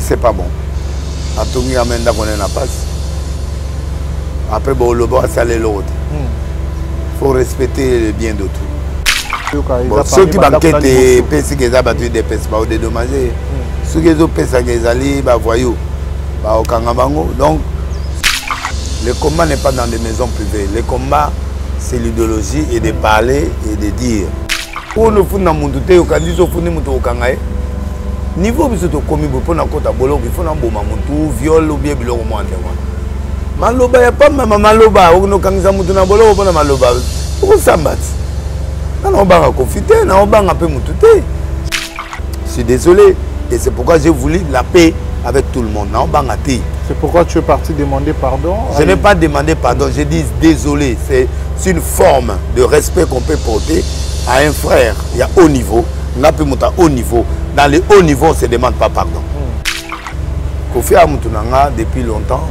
c'est pas bon. À tout le monde, on est en passe. Après, bon, le bois, ça l'autre. Il faut respecter le bien d'autrui. Bon, ceux qui banquettent et pensent qu'ils ont battu des pèses, ils dédommagés. Ceux qui ont pensé qu'ils allaient, voyous, au Kangabango. Donc, le combat n'est pas dans des maisons privées. Le combat, c'est l'idéologie et de parler et de dire. Pour nous faire dans le monde, nous avons dit que nous avons niveau biso to komi bo pona kota boloko il faut na boma mutu viol ou bien biloko mwande wana maloba ya pa mama maloba ono kangisa mutu na boloko pona maloba ko sambati na obanga confiter na obanga pe mutu te. Je suis désolé et c'est pourquoi j'ai voulu la paix avec tout le monde na obanga te. C'est pourquoi tu es parti demander pardon. Je n'ai pas demandé pardon, je dis désolé, c'est une forme de respect qu'on peut porter à un frère, il y a haut niveau, on a pu monter haut niveau. Dans les hauts niveaux, on ne se demande pas pardon. Kofi Amoutounanga, depuis longtemps,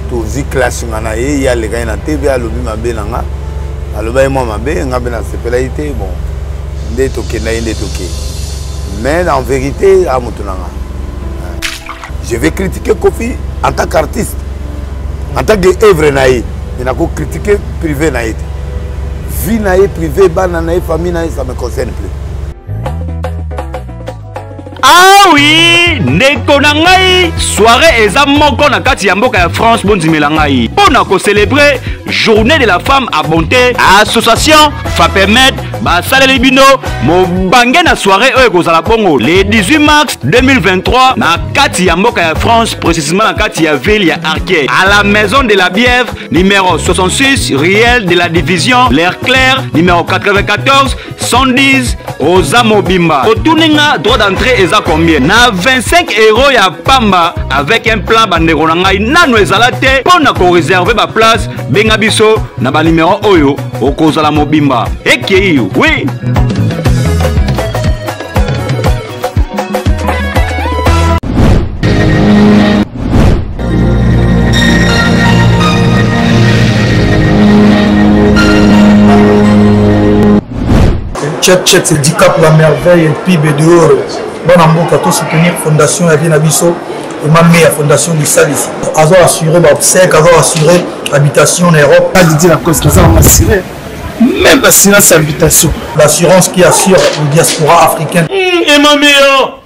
tout y clash, il y a les gars dans la TV, il y a le Mabé, il y a le Mabé, il y a le Sepelaïté, bon, il y a des toqués. Mais en vérité, Amoutounanga, je vais critiquer Kofi en tant qu'artiste, en tant qu'œuvre, il n'a qu'à critiquer privé. Vie privée, famille, ça ne me concerne plus. Ah oui, Nekonangai, soirée eza moko na kati ya mboka ya France bondimela ngai. Pona ko célébrer journée de la femme à bonté, association Fapemet, basaleli bino mo bangé na soirée oyo kozala bongo le 18 mars 2023 na kati ya mboka ya France, précisément na kati ya ville ya Arquet, à la maison de la Bièvre numéro 66, Riel de la division L'air clair numéro 94 110 Oza Mobimba. Otuninga droit d'entrée eza combien? Na 25 € ya pamba avec un plan bandeko na ngai nano ezala te pona ko réserver ba place benga biso na ba numéro oyo okozala mobimba. Ekei oui. Tchèque, c'est 10 cap la merveille et puis dehors. Bon amour, pour soutenir Fondation Avina Bisso et ma meilleure Fondation du Sal ici. Ils ont assuré l'obsèque, ils ont assuré l'habitation en Europe. Pas dit la cause qu'ils ont assuré. Même l'assurance habitation. L'assurance qui assure la diaspora africaine. Et ma meilleure,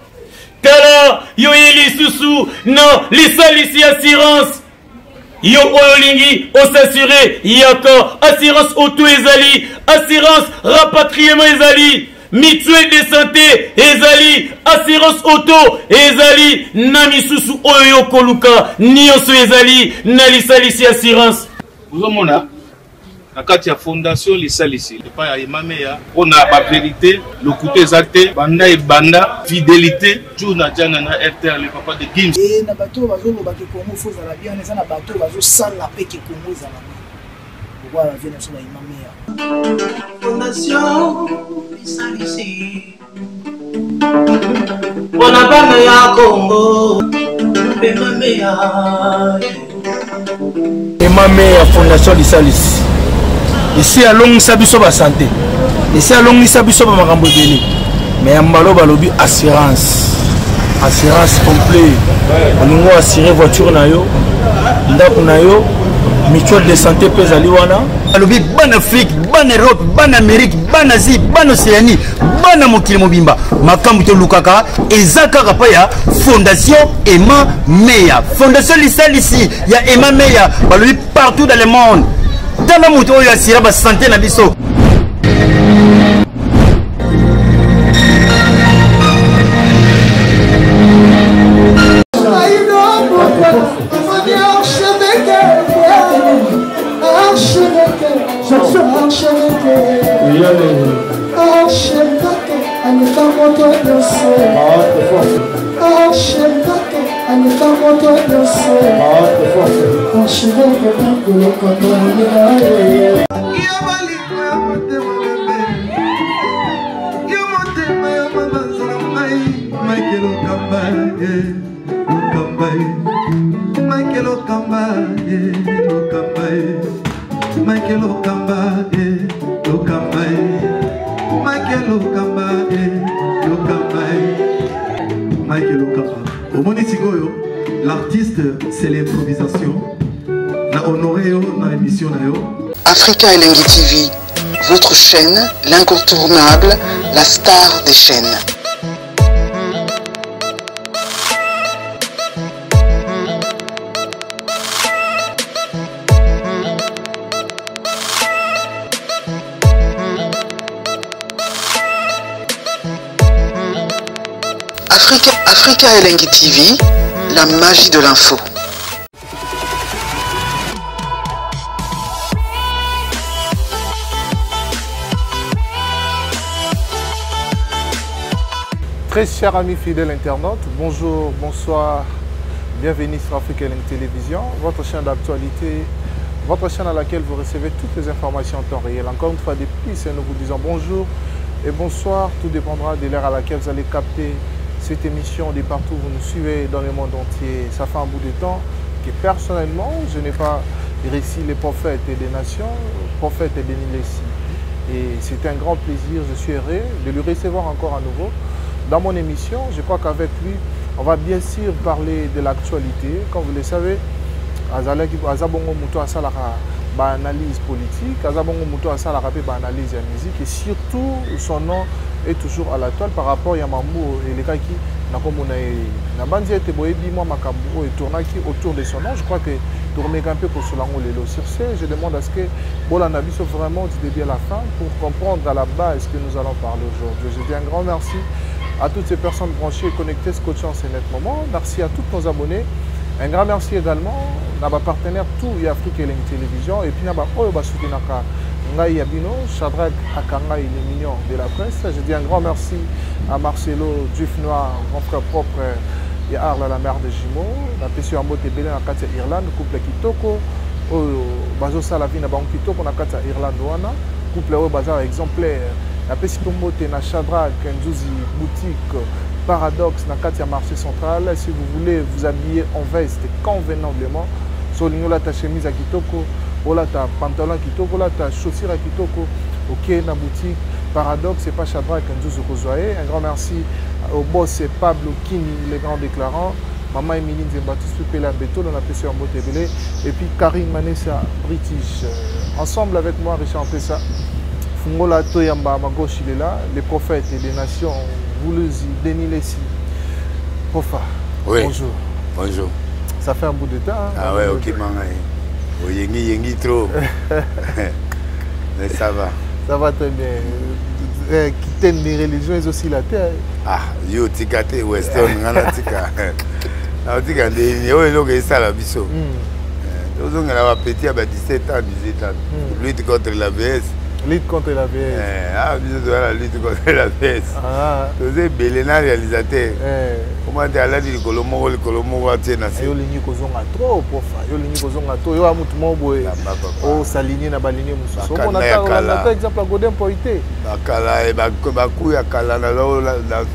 Tala, yo yeli susu, non, les Sal ici assurance. Yo olingi, on s'assurer, yako, assurance auto ezali, assurance rapatriement ezali, mutuelle de santé ezali, assurance auto ezali, nami susu oyo koluka, nioso ezali, nalisalisi assurance. Vous avez la carte de fondation Lissalisi. Pas à Imameya. On a la vérité, le côté exact, banda et banda, fidélité. Tout n'a jamais RTL, le papa de Gims. Et na bateau bazo lo baki Congo faut la bien, na bateau bazo sans la paix qui Congo za la. Voilà la vie sur Imameya. Fondation Lissalisi. On a pas meilleur Congo. Imameya. Imameya Fondation Lissalisi. Ici à Longisa biso ba santé. Ici à Longisa biso ba makambo beli. Mais ambalo balobi assurance. Assurance complet. On nous assurer voiture na yo, ndako na yo, mutuelle de santé pezali wana. Balobi ban Afrique, ban Europe, ban Amérique, ban Asie, ban Océanie, ban mokili mobimba. Makambo te lukaka ezaka kapa ya Fondation Emma Meya. Fondation Lissalisi ya Emma Meya balobi partout dans le monde. Dans la moto, il y a la santé na biso. Au Monitigoyo, l'artiste, c'est l'improvisation. Na honoré dans l'émission. Africa Elengi TV, votre chaîne, l'incontournable, la star des chaînes. Africa Elengi TV, la magie de l'info. Très chers amis fidèles internautes, bonjour, bonsoir, bienvenue sur Africa Elengi Télévision, votre chaîne d'actualité, votre chaîne à laquelle vous recevez toutes les informations en temps réel. Encore une fois, depuis, nous vous disons bonjour et bonsoir, tout dépendra de l'heure à laquelle vous allez capter cette émission de partout où vous nous suivez dans le monde entier. Ça fait un bout de temps que personnellement, je n'ai pas réussi les prophètes des nations, prophètes de Nilessi. Et c'est un grand plaisir, je suis heureux de le recevoir encore à nouveau dans mon émission. Je crois qu'avec lui, on va bien sûr parler de l'actualité. Comme vous le savez, Azabongo Mouto a salara analyse politique, Azabongo Mouto a salara analyse musique et surtout son nom est toujours à la toile par rapport à Yamamou et les gars qui n'a pas dit et tournaki autour de son nom. Je crois que tourner un peu pour cela sur ce, je demande à ce que Bolanabi soit vraiment du début à la fin pour comprendre à la base ce que nous allons parler aujourd'hui. Je dis un grand merci à toutes ces personnes branchées et connectées, scotchant ces net moments. Merci à tous nos abonnés. Un grand merci également à nos partenaires tout et Africa Elengi Télévision et puis à Soutenaka Ngai Yabino, Shadrach Akanga, il est mignon de la presse. Je dis un grand merci à Marcelo Duf Noir, mon frère propre et Arla la mère de Jimo, la Pessu Ambo Tebele na Katia Irlande, couple Kitoko, Bazo Salavi na Bango Kitoko na Katia Irlande wana, couple au bazar exemplaire, la Pessu Tombo na Shadrach Nzuzi boutique Paradoxe na Katia marché central. Si vous voulez vous habiller en veste convenablement, Soligno la ta chemise à Kitoko. Voilà ta pantalon kitoko, là ta chaussure à kitoko, ok, na boutique Paradoxe, c'est pas Chabra avec un Kozoaé. Un grand merci au boss Pablo Kini, les grands déclarants, Maman Emilie Zembatus Pupela Beto, on a PC en Botebele, et puis Karine Manessa British. Ensemble avec moi, Richard Pessa, Fungola Toyamba, à ma gauche il est là, les prophètes et les nations, Voulouzi, Denis Lessi, Profa. Oui. Bonjour. Bonjour. Ça fait un bout de temps. Hein, ah ouais, ok, Mangaï. Yengi trop. Mais ça va. Ça va très bien. Quitter les religions et aussi la terre. Ah, yo tikate western ngana tika. Na tika de yo elo ke ça la biso. Nous on a petit à 17 ans, 18 ans. Lutte contre la VS. Lutte contre la VS. Ah, biso de la lutte contre la VS. Ah. Tu sais Belena réalisateur. Comment tu as là dit Kolomo va tenir ça. Yo ligné kozonga trop profa. Yo ligné kozonga trop. Yo amutu moboye. Oh s'aligner na baligné mususu. On a exemple à Godin Poité. Bakala et bakuya kala na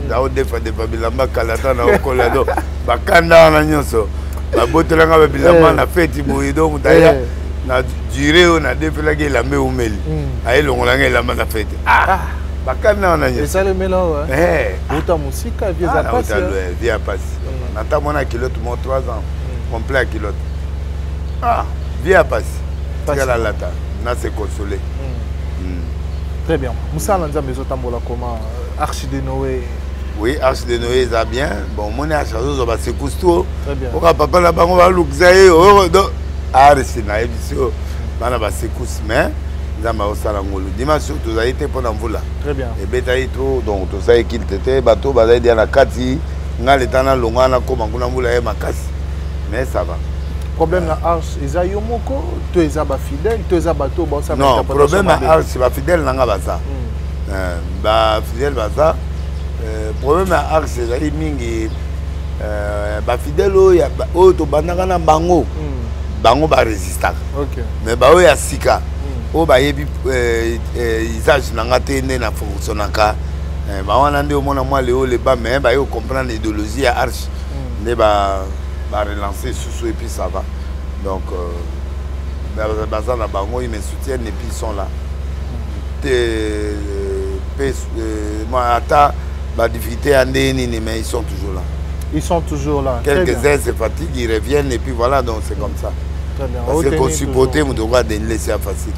la odefa de babilamba kala na okolado. Bakanda na nyonso. Babotelanga babilamba na fête boye donc d'ailleurs na durée on a défilé la meumeli. Aïe longolanga la na fête. Ah. Bakana na nyonso. Et ça le mélange hein. Ota musika via zapasi. Via passi. Nata mona kilote mo 3 ans. Complet à kilote. Ah, via passi. Tigala lata. Na se consoler. Très bien. Moussa Lanza mezotambola comment Arche de Noé. Oui, Arche de Noé ça bien. Bon, mon arche zo ba se cousteau. Très bien. Oka papa la bango ba luxaye. Arche na ebiso. Bana ba se cousse mais Zama osala ngolo. Dimanche tu as été pendant vula. Très bien. Et betaï trop donc tu sais qu'il était bateau bazai dia na kati ngale tana longana ko manguna vula e makasi. Mais ça va. Problème na Arche ezayo moko to ezaba fidèle to ezaba bateau ba ça. Non, problème na Arche ba fidèle nanga baza. Ba fidèle baza. Problème na Arche ezali mingi ba fidèle o to bandanga na bango. Bango ba résister. OK. Mais ba o ya sika. O ba yebi usage nanga tende na fonctionnaka ba wana ndio mona moi le haut le bas mais ba yo comprendre l'idéologie à Arche ne ba relancer sous et puis ça va donc bazar na bango ils me soutiennent et puis ils sont là moi ata ba difficulté andeni mais ils sont toujours là. Ils sont toujours là. Quelques-uns se fatiguent, ils reviennent et puis voilà, donc c'est comme ça. Très bien. Parce que qu'on supporter, on doit laisser facile.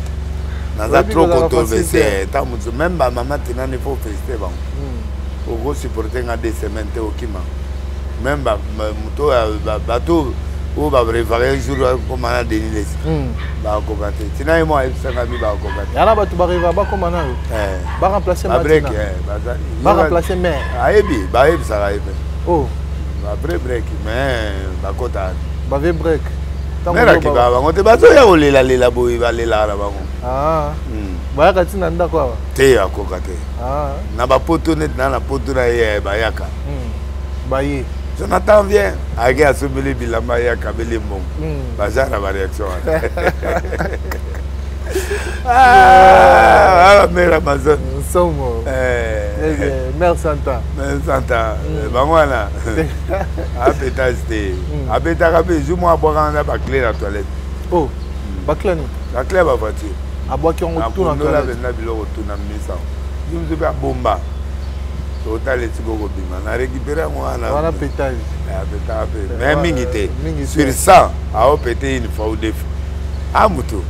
Dans un trop controversé, même ma maman, il faut féliciter. Pour supporter dans 2 semaines, au Kima. Même bateau, où va préparer un jour comme on a dénilé. Sinon, moi, je suis un ami. Il y a un bateau qui va va remplacer break. Va remplacer mère. Ça va. Oh. Après break, mais bakota. Bave break. Mais qui va on te bazo ya olela lela boy va lela la bango. Ah. Ba ka tina nda kwa. Te ya ko kate. Ah. Na ba poto net na poto na ye ba yaka. Baye. Jonathan vient. Age asomeli bilamba yaka bele mbong. Baza na ba réaction. Ah, mère Amazon. Somo. Mère Santa. Mère Santa. Bangwana. Apeta c'était. Apeta kapé jour moi boire na ba clé la toilette. Oh. Ba clé ni. La clé ba voiture. Aboa ki on tout na toilette. Na biloko tout na misa. Nous me ba bomba. Total etiko ko bima. Na récupérer moi na. Voilà pétage. Apeta apé. Mais mingi té. Sur ça, a pété une fois ou deux fois. Ah muto.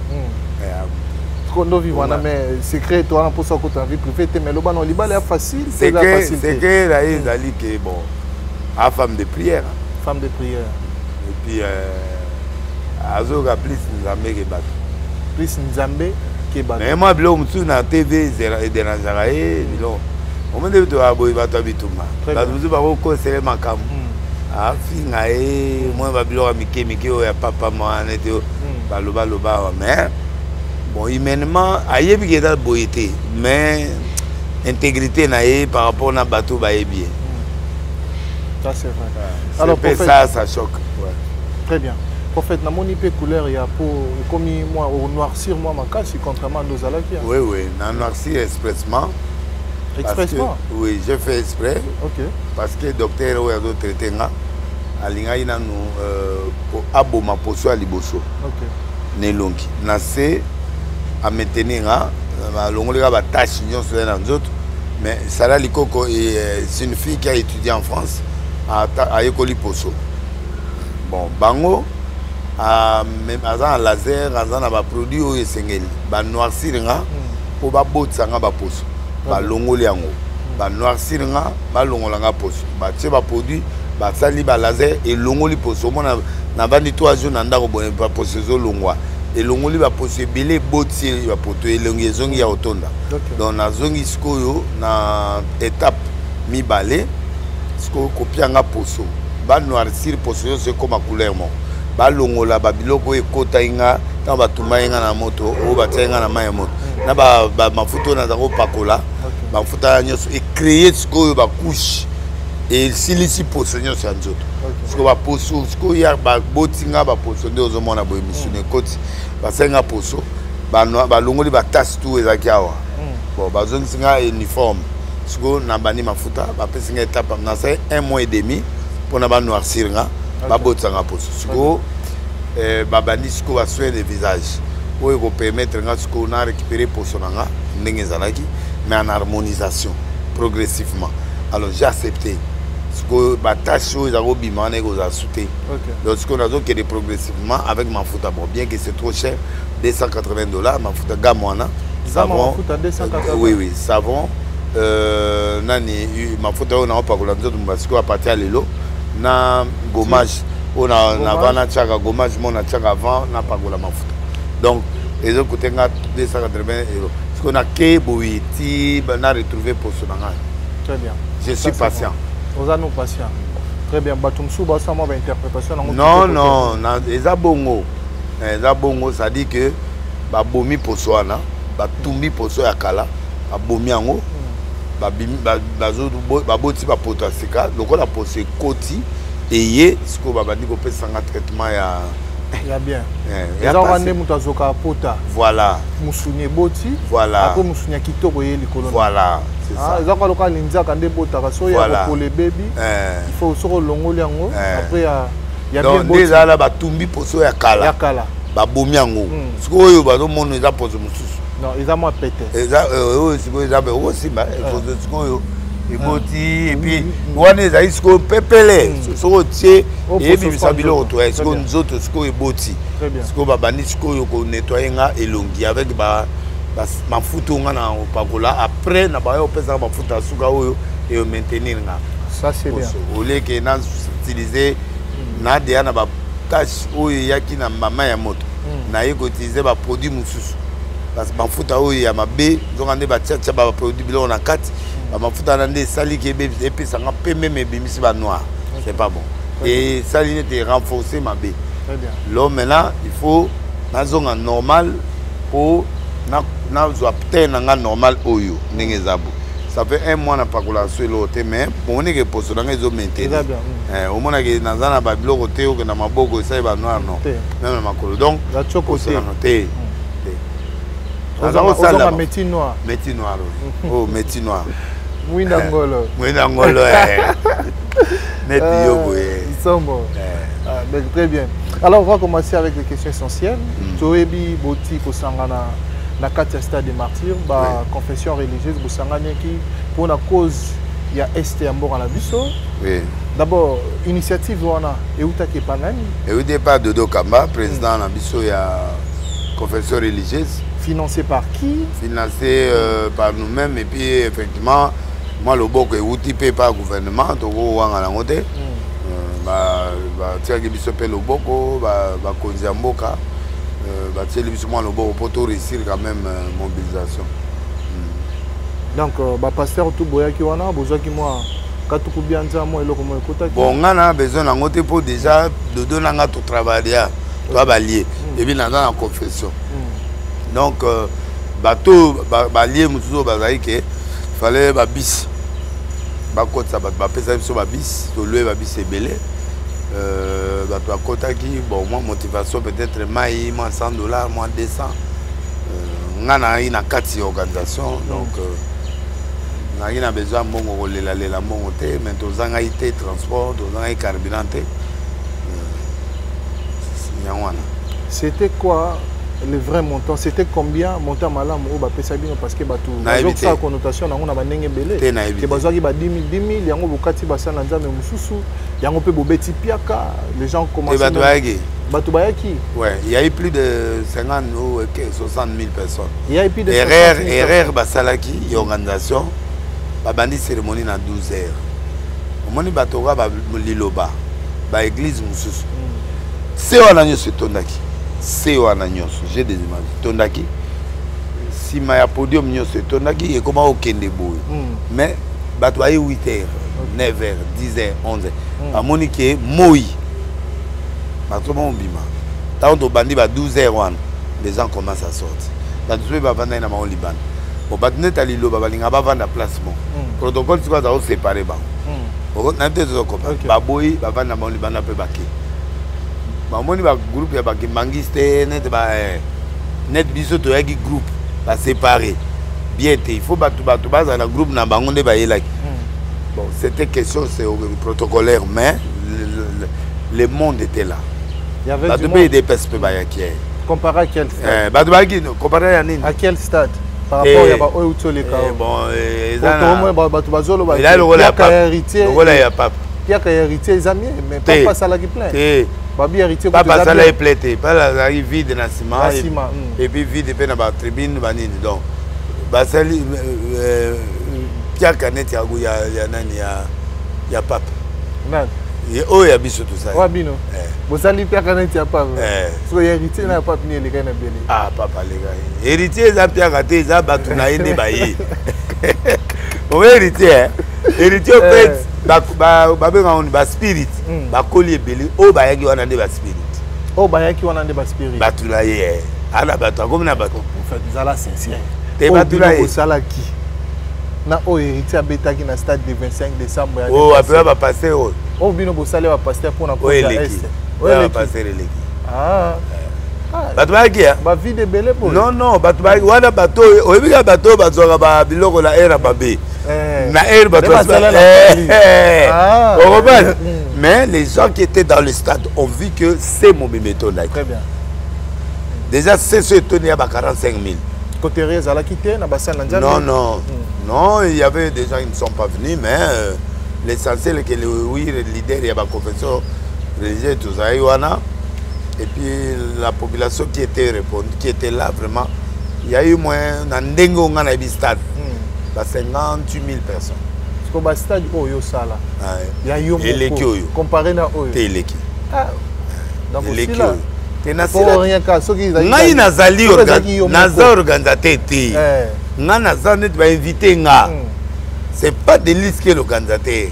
Kondo vivre mais secret toi pour ça que tu as vie privée mais le banon libal est facile c'est que là ils allaient que bon à femme de prière et puis azoga plus nzambe ke bato mais moi blo mtu na TV de Nazarae bilo on me dit to aboy bato abituma bato mtu ba ko conseiller makam a finga moi ba bilo mike o ya papa moi nete baloba mais bon, humainement, il y a des beauté, mais intégrité par rapport à bateau, bien. Ça, c'est vrai. Alors, prophète, ça choque. Ouais. Très bien. Prophète, dans mon IP couleur, il y a pour comme moi, au noircir, moi, ma casse, contrairement à nos alakias. Oui, dans noircir expressement. Expressement? Oui, j'ai fait exprès. Ok. Parce que le docteur a traité, il a pour aboma poso à liboso. Ok. Nelongi. Nassé. À maintenir la tâche dans autres mais Sarah Likoko c'est une fille qui a étudié en France à École Poso. Bon bango même à laser à produit au Sengeli ba noircir nga pour ba botsanga ba poso ba longoli yango ba noircir nga ba longola nga poso ba tie ba produit ba sali ba laser et longoli poso mona na bandi 3 jours na ndako bonne ba poso zo longwa et l'ongoli va possible botier va poter l'ongezongi ya otonda donc na zongi skoyo na étape mi balé sko kopianga poso ba noircir poso c'est comme couleur mo ba longola ba biloko e kota inga ta ba tumainga na moto o ba tsenga na mai moto na ba mafuto na zako pakola ba futa nyoso et créer skoyo ba couche et silisi poso nyoso ya nzoto siko ba poso siko ya ba botinga ba poso nde ozomona bo émission ekoti ba senga poso ba longoli ba tasse tout ezaki awa bon ba zone singa uniforme siko na bani mafuta ba pesinga étape na c'est 1 mois et demi pour na ba noircir nga ba botsanga poso siko ba bani siko ba soin de visage pour ko permettre nga siko na récupérer poso nga ndenge zalaki mais en harmonisation progressivement alors j'ai accepté ce que ma tâche aux arobimans et aux assoutés. Donc ce qu'on a donc est progressivement avec ma faute à bon, bien que c'est trop cher, $280, ma faute à gamoana. Savon. Oui, savon. Nani, ma faute on a pas que l'autre parce qu'on a parti à l'élo. Na gommage, on a vana tchaga gommage, mon a tchaga avant, n'a pas que la ma faute. Donc les autres côtés n'a $280. Ce qu'on a que boiti, on a retrouvé pour son engagement. Très bien. Je suis patient. Nous sommes patients. Très bien. Batumsou, ça m'a interprétation. Non, les bongo. Les bongo, ça dit que babomi posoana, batumbi poso ya kala, babomi ango, baboti bapoto sika, donc on a posé koti et yé, ce qu'on va dire qu'on peut faire un traitement ya. Il y a bien. Les gens mutazoka pota. Voilà. Musunye boti. Voilà. Après musunya kitoko yé likolo. Voilà. C'est ça. Les gens loka ninja kande bota kasoya pour les bébés. Il faut soro longo liango. Après il y a bien boti. Donc déjà là batumbi poso ya kala. Ya kala. Ba bomi ango. Siko yo ba do mono eza poso mususu. Non, ils ont moins pété. Eza siko eza be aussi ba poso siko yo. eboti et puis wana ezali siko pepele soko tie ebimisa biloko to siko nzoto siko eboti siko babandi siko yo ko nettoyer nga elongi avec mafuta nga na opakola après na bayo pesa mafuta suka oyo et maintenir nga ça c'est bien au lieu que na utiliser na dia na ba tâche oyo yaki na mama ya moto na yeko utiliser ba produit mususu parce que mafuta oyo ya mabe zonga nde ba tia ba produit biloko na kati ba mafuta na nde sali ke be et puis ça nga pembe me bimisi ba noir c'est pas bon et sali ne te renforcer mabe très bien l'homme maintenant il faut na zonga normal pour na zo peut nga normal oyo ndenge zabo ça fait un mois na pakola sur l'autre mais on est que pour ça nga zo maintenir au moins que na zana ba biloko te o que na maboko ça ba noir non même na makolo donc la choco c'est noté on métier noir oh métier noir Mwinda Ngolo net yobo sombo très bien alors on va commencer avec les questions essentielles toebi boti ko sangana na kati stade des martyrs ba confession religieuse bo sangana ki pour la cause il y a este ya mboka na biso oui d'abord initiative wana euta ke panani euta pas Dodo Kamba président na biso ya confession religieuse financé par qui financé par nous-mêmes et puis effectivement moi le boko euti pe par gouvernement toko wanga na ngote ba tiaki biso pe le boko ba konzi ya mboka ba tieli biso moi le boko pour tout réussir quand même mobilisation donc ba pasteur tout boyaki wana bozaki moi katuku bianza moi eloko moi ekotaki bon ngana besoin na ngote pour déjà dodo nanga to travailler to ba lier et puis dans la confession donc bateau lié musuzo bazali ke fallait ba bis ba kota ba pesa biso ba bis to louer ba bis ebele bato akotaki bon moi motivation peut-être mai moins $100 moins 200 ngana ina kati organisation donc na besoin mbongo kolela lela mbongo te mais tozanga ite transport tozanga carburant te nyangwana c'était quoi le vrai montant c'était combien montant malamu ou ba pesa bino parce que bato bazok sa connotation nango na banenge belé ke bazwaki ba 10 000 yango bokati basana nzambe mususu yango pe bobeti piaka les gens commencent bato bayaki ouais il y a eu plus de 50 ou 60 000 personnes il y a eu plus de erreur basalaki organisation ba bandi cérémonie na 12 heures omoni bato ba liloba ba église mususu c'est wana nyoso tondaki c'est wana nyoso j'ai des images tondaki sima ya podium nyoso tondaki et comment okende boy mais bato ay 8 heures 9 heures 10 heures 11 heures amoni ke moi bato mo bima tant to bandi ba 12 heures wana les gens commencent à sortir bato pe ba vanda na ma liban bon bato neta lilo ba balinga ba vanda placement protocole tu vas à séparer ba on a des autres ba boy ba vanda ma liban pe baki mamoni ba groupe ya ba kimangiste net ba net biso to yaki groupe ba séparé bien té il faut batu baza na groupe na bango nde ba yelaki bon c'était question c'est protocolaire mais le monde était là il y avait des perspectives ba yaki comparé à quel stade batu ba ki comparé à nini à quel stade par rapport ya ba oyo toleka bon ezana batu bazolo ba il a le rôle héritier le rôle ya papa qui a héritier les amis mais pas ça là qui plein babi héritier pas ça là plaité pas là vide na ciment et puis vide pe na ba tribune ba nini donc ba sali Pierre Canet ya nani ya papa nani et oh ya biso tout ça wa bino bosali Pierre Canet ya papa so héritier na papa ni les gars na belé ah papa les gars héritier za Pierre Canet za batu na ende ba yi o héritier peut babenga on ba spirit ba koli ebele o ba yaki wana nde ba spirit o ba yaki wana nde ba spirit batula ye ala bato comme na bato en fait zala sincère te batula ye salaki na o héritier abetaki na stade de 25 décembre oh après ba passer o bino bosale ba pasteur pour na ko ya est o ba passer eleki bato yaki ba vie de belé pour non bato yaki wana bato o yebika bato bazwaka ba biloko la era babe na air mais les gens qui étaient dans le stade ont vu que c'est mon méméton là. Très bien. Déjà c'est ce étonné à 45 000. Coteries à la quitter, non, non. Non, il y avait des gens qui ne sont pas venus, mais l'essentiel est que le leader, il y a un confesseur religieux, tout ça, et puis la population qui était répondue, qui était là vraiment, il y a eu moins, dans le stade, 58 000 personnes. Parce que le stade, il y a eu comparé à eux. Donc aussi là, ngai nazali organisateur te nga naza net ba invité nga c'est pas de liste que l'organisateur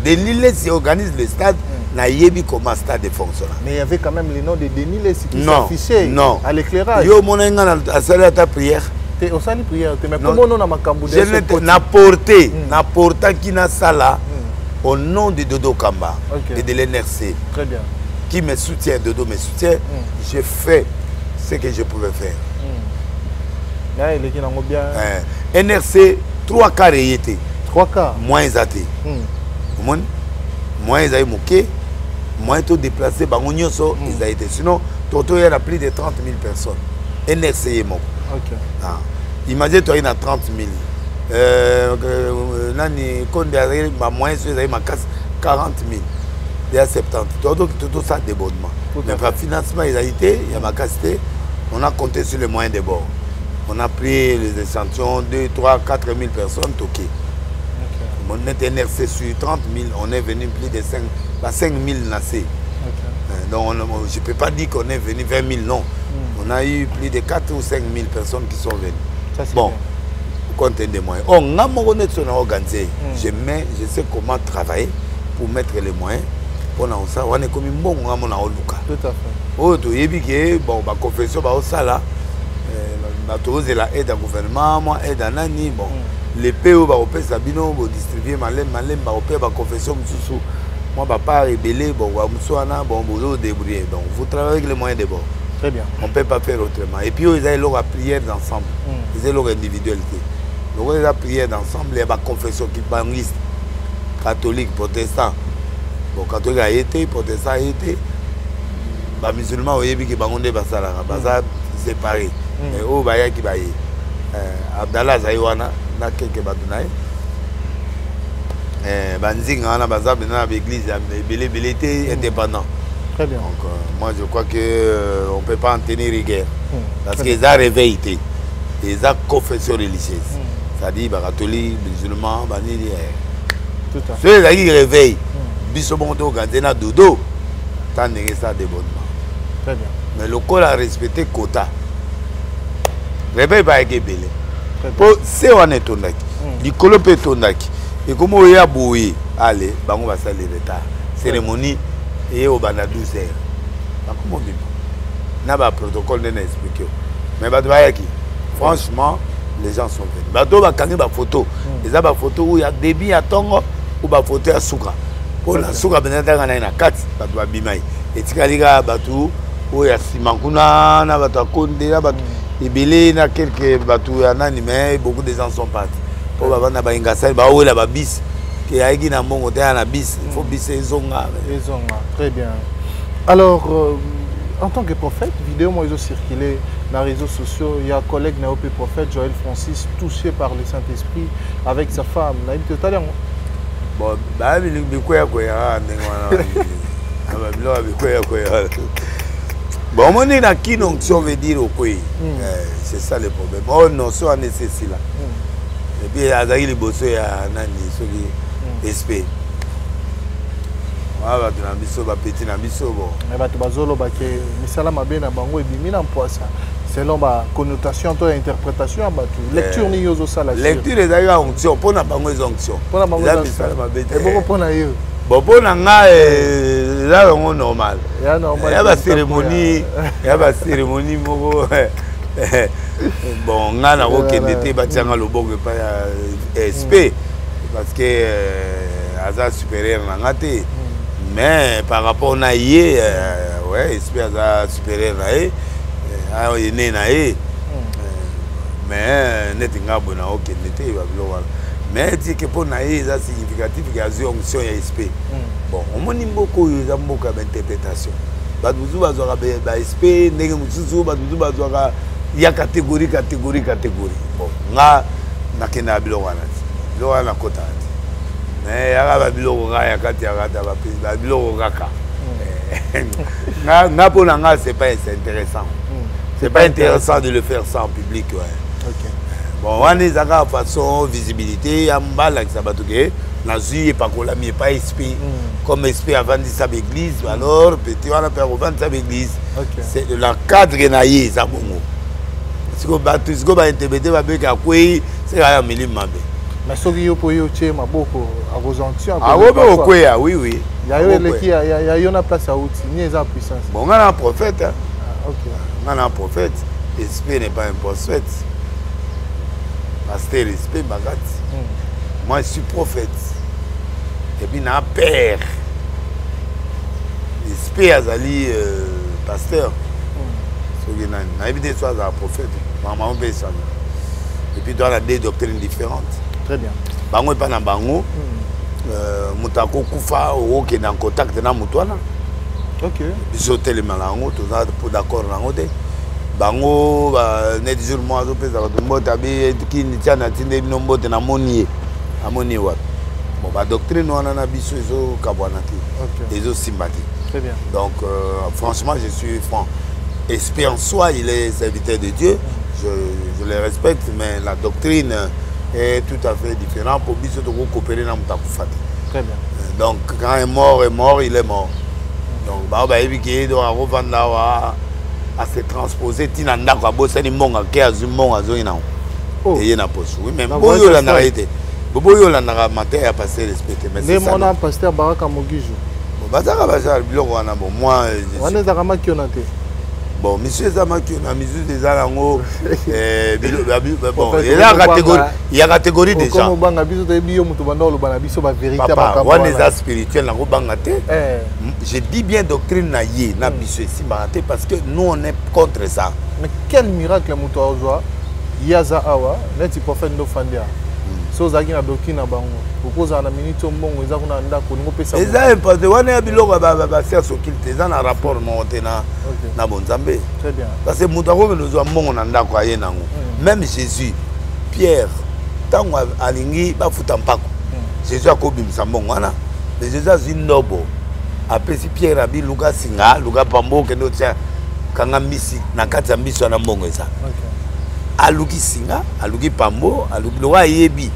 de liste qui organise le stade na yebi comment stade fonctionne. Mais il y avait quand même les noms de Denis Lessi qui s'affichaient à l'éclairage. Yo mona nga na salle ta prière au salle prière mais comment non na makambu de na porta qui na sala au nom de Dodo Kamba et de l'NRC. Très bien. Qui me soutient, Dodo me soutient, j'ai fait ce que je pouvais faire. NRC, 3 quarts été. 3 quarts. Moins athée. Moins ils ont moqué, moins tout déplacé, ils ont été. Sinon, Toto, il y a plus de 30 000 personnes. NRC est mort. Imagine, toi, il y a 30 000. Nani Konde ma moins ma casse 40 000 il y a 70 tout ça débordement mais pour financement il a été il y a ma capacité on a compté sur les moyens de bord on a pris les échantillons 2 3 4 000 personnes toquées mon net NRC sur 30 000 on est venu plus de 5 000 nassés donc je ne peux pas dire qu'on est venu 20 000 non on a eu plus de 4 ou 5 000 personnes qui sont venues bon compte des moyens. Oh, je sais comment travailler pour mettre les moyens. Pour ça, on est comme un bon tout à fait. Oh, tu es bien bon, ma confession, ça là, la aide au gouvernement, moi aide à Nani, bon, les PO, Sabino, distribuer malem, ma confession, moi, papa rébellé, bon, bon, débrouiller. Donc, vous travaillez avec les moyens de bord. Très bien. On ne peut pas faire autrement. Et puis, ils ont leur prière d'ensemble, ils ont leur individualité. Donc, on a prié d'ensemble, il y a des confessions qui bangistes, catholiques, protestants. Bon, catholiques a été, protestants a été. Les musulmans ont été séparés. Mais où est-ce qu'il y a Abdallah Zaïwana, il y a quelques bâtonnets. Banzing, on a l'église, il était indépendant. Très bien. Donc, moi, je crois qu'on ne peut pas en tenir rigueur. Parce qu'ils ont réveillé. Ils ont confession religieuse. C'est-à-dire, les catholiques, les musulmans, ceux qui réveillent, Bissomonto, Gandena, Dodo, tant de ça débordement. Très bien. Mais le corps a respecté quota. Réveil va être belé. C'est on est tondaki. Du colopé tondaki. Et comme on y a bouillé, allez, on va saluer l'état. Cérémonie et au bana 12 heures. Comment on dit? N'a pas protocole de n'expliquer. Mais franchement, les gens sont venus. Bateau va gagner ma photo. Les a photo où il y a débit à Tongo ou ma photo à Souka. Pour la Souka, il y a 4 bateaux à Bimaï. Et Tikaliga bateau où il y a Simankuna, na bateau à Konde, na bateau. Et Belé, na quelques bateaux à Nani, mais beaucoup de gens sont partis. Pour la bande à Ingassa, bah où il y a bis. Qui a été dans mon côté à la bis. Il faut bisser les ongas. Très bien. Alors, en tant que prophète, vidéo moi ils ont circulé dans les réseaux sociaux. Il y a un collègue Naopé prophète Joël Francis touché par le Saint-Esprit avec sa femme. Naïm Total. Bon, bah il quoi bon, on est dans qui donc si on veut dire au quoi. C'est ça le problème. Oh non, ça on est ceci là. Et puis Azaki les bosso ya nani celui SP. Ah bah tu n'as pas petit na biso bon. Mais bah tu vas zolo bah que misala mabe na bango ebimi na mpoasa. Selon ma connotation toi interprétation bah tu lecture ni yozo sala. Lecture les ailleurs onction pour na bango les onction. Pour na bango misala mabe. Et beaucoup pour na yo. Bon pour na nga là on normal. Ya normal. Ya ba cérémonie, ya ba cérémonie moko. Bon nga na ko kendete ba tianga loboko pa SP parce que aza supérieur na ngate. Mais par rapport à Naïe, ouais, espère que supérieur Naïe, il est né mais n'est pas bon à aucun été. Mais dit que pour Naïe, c'est significatif qu'il y a une onction et SP. Bon, on a beaucoup d'interprétation. Badouzou bazouka SP, Negemouzou badouzou bazouka il y a catégorie. Bon, nga nakena biloko wana. Biloko wana kota. Mais ya biloko ga ya kati ya kata ba biloko kaka. Nga pour nga c'est pas intéressant. C'est pas intéressant de le faire ça en public, ouais. OK. Bon, on est à façon visibilité, ya mbala qui sabatuke. Nazi et pas colami pas SP. Comme SP avant de sa église, alors petit on a fait revendre sa église. C'est de la cadre naïe ça bongo. Si vous battez, si vous interprétez ma bec à quoi c'est à Amélie Mabé. Mais ce qui est pour you, tu es ma beaucoup à vos anciens. Ah oui, oui. Il y a une place à outil, ni en puissance. Bon, on a un prophète. Ok. On a un prophète. SP n'est pas un prophète. Pasteur SP Bagat. Moi, je suis prophète. Et puis, il y a un père. SP Azali, pasteur. Il y a des choses à prophète. Et puis, il y a des doctrines différentes. Très bien. Bango et pas dans Bango. Moutako Koufa, ou qui est en contact avec Moutouana. Ok. Ils ont tellement lango, tout ça, pour d'accord lango. Bango, net jour, moi, je peux dire que qui tient à tirer une botte en ammonie. Ammonie, ouais. Bon, la doctrine, on a un abisso, ils ont kabouanaki. Ils ont sympathie. Très bien. Donc, franchement, je suis franc. Esprit en soi, il est serviteur de Dieu. Je le respecte, mais la doctrine est tout à fait différente. Pour lui, surtout coopérer dans Moutakoufati. Très bien. Donc, quand il est mort, il est mort. Donc, il doit revendre là à se transposer. Tinanda kwa bossa ni monga ke azumonga zoina. Et il y a poche. Oui, mais boyo la narité. Boyo la nara matin a passé respecté. Mais c'est ça. Mon pasteur Baraka Mogiju. Bon, bazaka bazar biloko wana bon moi. On est à Makionate. Bon, monsieur Zamaki, on a mis des alango. Bon, il y a catégorie des gens. Papa, on est spirituel, je dis bien doctrine naïe, parce que nous on est contre ça. Mais quel miracle il y a Zahawa, le prophète de Fandia. Sozaki na doctrine na bango. Proposa na minute mbongo eza kuna ndako ngo pesa. Eza imposé wana ya biloko ba ser sokilte eza na rapport monté na bonzambe. Très bien. Parce que mutako nous a mbongo na ndako aye nango. Même Jésus, Pierre, tango alingi ba futa mpako. Jésus akobimisa mbongo wana. Mais Jésus azwi ndobo. Apesi Pierre abi luka singa, luka pambo kendo tia kanga misi na kati ya mbiso na mbongo eza. Aluki singa, aluki pambo, aluki loa yebi.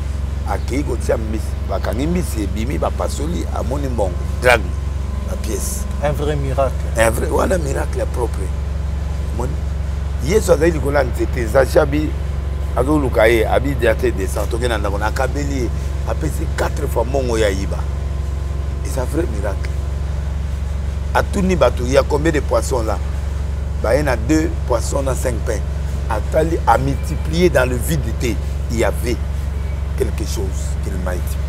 Akei kotia misi, bakangi misi ebimi bapasoli amoni mbongo, drag la pièce. Un vrai miracle. Un vrai, voilà miracle propre. Yesu azali likola nzete zachabi azo lukaye abi diate descend tokena ndako na kabeli apesi 4 fois mbongo ya yiba. Et c'est un vrai miracle. Atuni batu, il y a combien de poissons là? Bah, il y en a 2 poissons dans 5 pains. À multiplier dans le vide d'été, il y avait quelque chose qu'il m'a multiplié.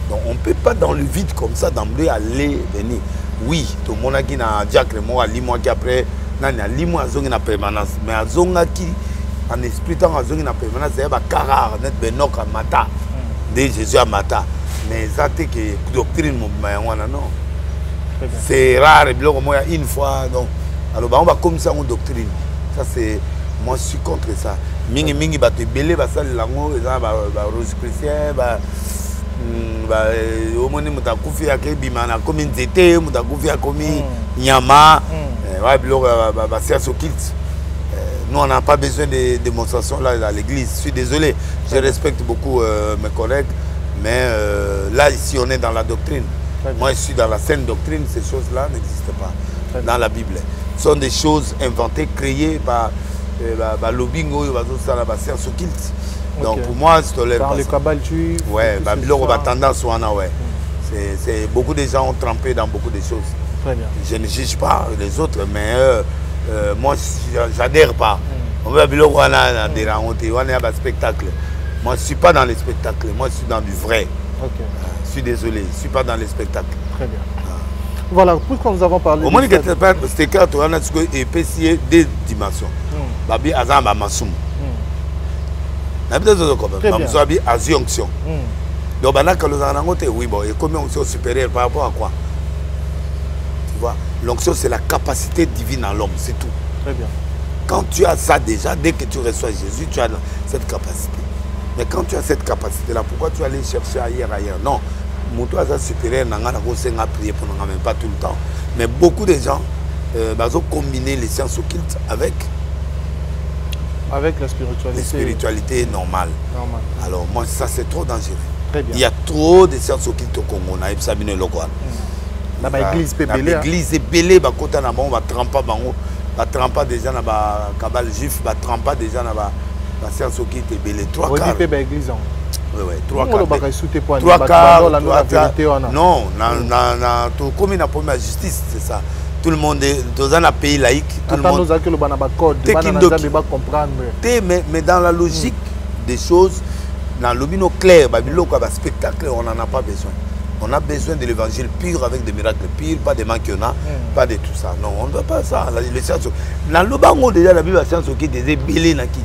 Donc on ne peut pas dans le vide comme ça d'emblée aller venir. Oui, tout le monde a dit Jack le mois, moi qui après, nani a moi zongi na permanence, mais à zonga qui en expliquant à zongi na permanence, c'est ba karar net benok à mata, de Jésus à mata. Mais ça c'est que doctrine mon non. C'est rare, une fois donc. Alors on va comme ça en doctrine. Ça c'est moi je suis contre ça. Mingi mingi ba te belé ba sali lango eza ba rose chrétien ba omoni mutakufi akebima na komi nzete mutakufi akomi nyama wa biloko ba serso kilt. Nous on n'a pas besoin de démonstrations là à l'église. Je suis désolé, je respecte beaucoup mes collègues, mais là ici on est dans la doctrine. Moi je suis dans la saine doctrine, ces choses-là n'existent pas dans la Bible. Ce sont des choses inventées, créées par lobbying donc pour moi c'est dans le cabal juif. Ouais, tendance ouais. C'est beaucoup de gens ont trempé dans beaucoup de choses. Très bien. Je ne juge pas les autres, mais moi j'adhère pas. On veut un spectacle. Moi je suis pas dans les spectacles, moi je suis dans du vrai. Je suis désolé, je suis pas dans les spectacles. Très bien. Voilà, puisque nous avons parlé. Au moins, il y a deux dimensions. Babi Azamba Massoum. Babi Azionction. Donc, oui, bon, et combien onction supérieure par rapport à quoi? Tu vois, l'onction, c'est la capacité divine en l'homme, c'est tout. Très bien. quand tu as ça déjà, dès que tu reçois Jésus, tu as cette capacité. Mais quand tu as cette capacité-là, pourquoi tu allais chercher ailleurs? Non. Mon toit est supérieur, on a prié pour nous, même pas tout le temps. Mais beaucoup de gens ont combiné les sciences occultes avec la spiritualité. La spiritualité normale. Alors, moi, ça, c'est trop dangereux. Très bien. Il y a trop de sciences occultes au Congo. On a Sabine Lokwan. L'église est belle. L'église est belle. On va tremper déjà dans la cabale juif, on va tremper déjà dans la science occulte est belle. 3 quarts. Oui, 3 quarts. Non, comme il a promis la justice, c'est ça. Tout le monde est dans un pays laïque. Tout le monde mais dans la logique des choses, dans le bino clair, le spectacle, on n'en a pas besoin. On a besoin de l'évangile pur avec des miracles purs, pas des manques qu'on a, pas de tout ça. Non, on ne veut pas ça. Dans le bango déjà, la Bible a science qui était belé na kini.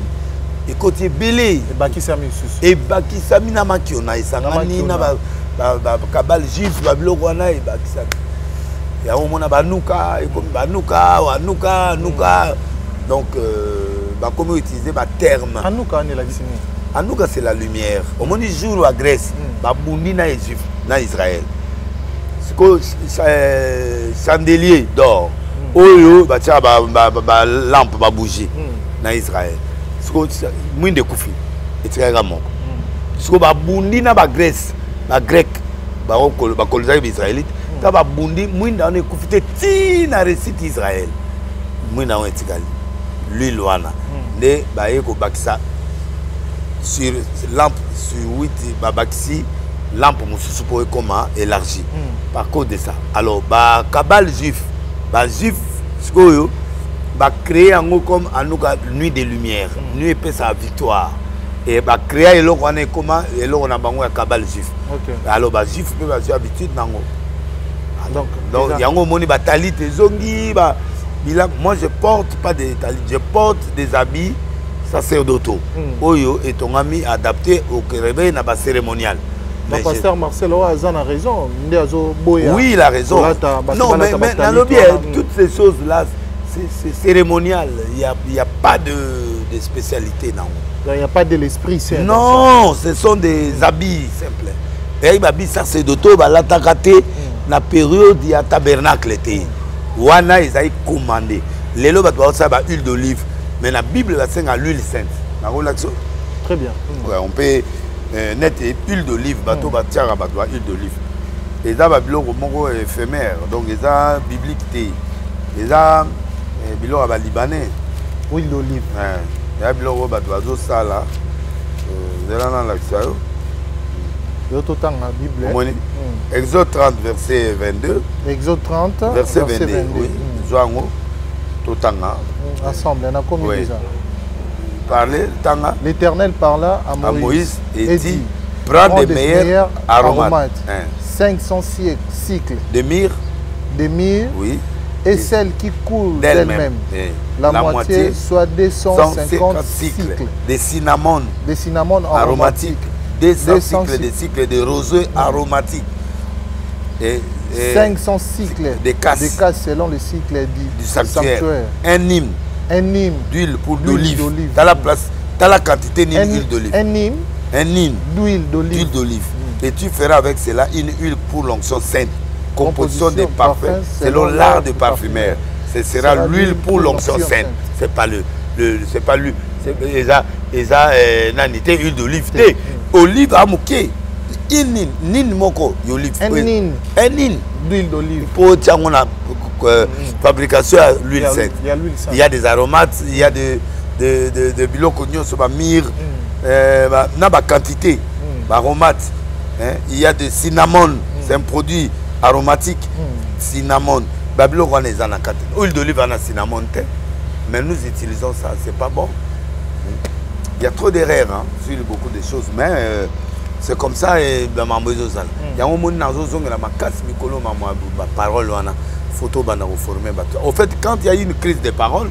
Et côté belé. Et bakisami susu. Et bakisami na makiona. Et sangani na kabal juif, babilokwana et bakisami. Il y a au moins banuka, et comme banuka, nuka. Donc, comment utiliser ma terme. Anuka on est la Guisini. Anuka c'est la lumière. Au moins du jour à Grèce, babundi na Égypte, na Israël. C'est que chandelier d'or. Oyo, ba tia ba lampe ba bougie na Israël. C'est que moins de koufi. Et très grand. C'est que babundi na ba Grèce, ba grec, ba colonisateurs israélites. Ta babundi moins dans les koufi ti na récit Israël. Moins dans etikali. Lui loana. Ne ba yeko bakisa sur lampe sur 8 babakisi lampe mususu pour comment élargi par cause de ça. Alors ba cabal juif skoyo ba créer en comme anuka nuit de lumière, nuit et sa victoire et ba créer eloko on est comment eloko na bango ya cabal juif. Alors ba juif peut ba habitude nango. Donc yango moni ba talit zongi ba moi je porte pas des talit, je porte des habits sacerdotaux. Oyo est ton ami adapté au réveil na ba cérémonial. Le pasteur Marcel a raison. Oui, il a raison. Non, mais dans le bien, toutes ces choses-là, c'est cérémonial. Il n'y a pas de spécialité. Il n'y a pas de l'esprit. Non, ce sont des habits simples. Et les habits sacerdotaux, la période, il y a tabernacle. Wana, ils ont commandé. Les lots, ils ont l'huile d'olive. Mais la Bible, c'est l'huile sainte. Très bien. Ouais, on peut net et huile d'olive, bateau, huile d'olive. Et ça, c'est un éphémère. Donc, c'est un biblique. Et ça, c'est un libanais. Huile d'olive. Il y a un bateau, ça là. C'est là dans l'accès. Bible. Exode 30, verset 22. Exode 30, verset 22. Oui. Ensemble, on a combien déjà? L'Éternel parla à Moïse et dit prends des meilleurs aromates. 500 cycles de myrrhe, oui, et celle qui coule d'elle-même. La moitié, soit 250 cycles. Des cinnamon aromatiques. 200 cycles de rosée aromatique. Et 500 cycles de casse selon le cycle du sanctuaire. Un hymne d'huile pour d'olive. Tu as la place, tu as la quantité d'huile d'olive. Un hymne d'huile d'olive. Et tu feras avec cela une huile pour l'onction sainte. Composition des parfums selon l'art de parfumeur. Ce sera l'huile pour l'onction sainte. C'est pas c'est pas l'huile. C'est nanité huile d'olive. Olive à mouké. Nin moko d'olive. Un nin d'huile d'olive. Pour fabrication à l'huile sainte. Il y a des aromates, il y a de bilocognon sur ma myrrhe, na ba quantité, aromates. Il y a de cinnamon, c'est un produit aromatique. Cinnamon, babilo on est en quantité. Huile d'olive on a cinnamon, mais nous utilisons ça, c'est pas bon. Il y a trop d'erreurs sur beaucoup de choses, mais c'est comme ça et dans ma maison. Il y a un moment où on a ma casse, ma parole, photo formé. Au fait, quand il y a eu une crise de parole,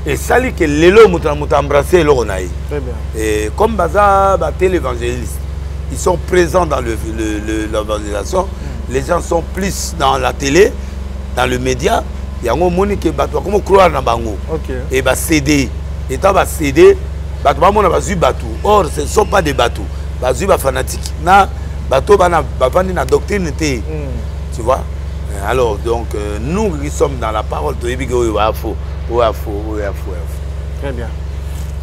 et ça dit que les lots m'ont embrassé et comme Baza battait l'évangéliste, ils sont présents dans l'évangélisation. Les gens sont plus dans la télé, dans le média, yango moni ke bato comme croire na bango et ba céder et ta ba céder bato ba mona bazui bato or ce sont pas des bateaux bazui ba fanatique na bato bana bavandi na doctrine té tu vois alors donc nous qui sommes dans la parole to yebi ko wa faux très bien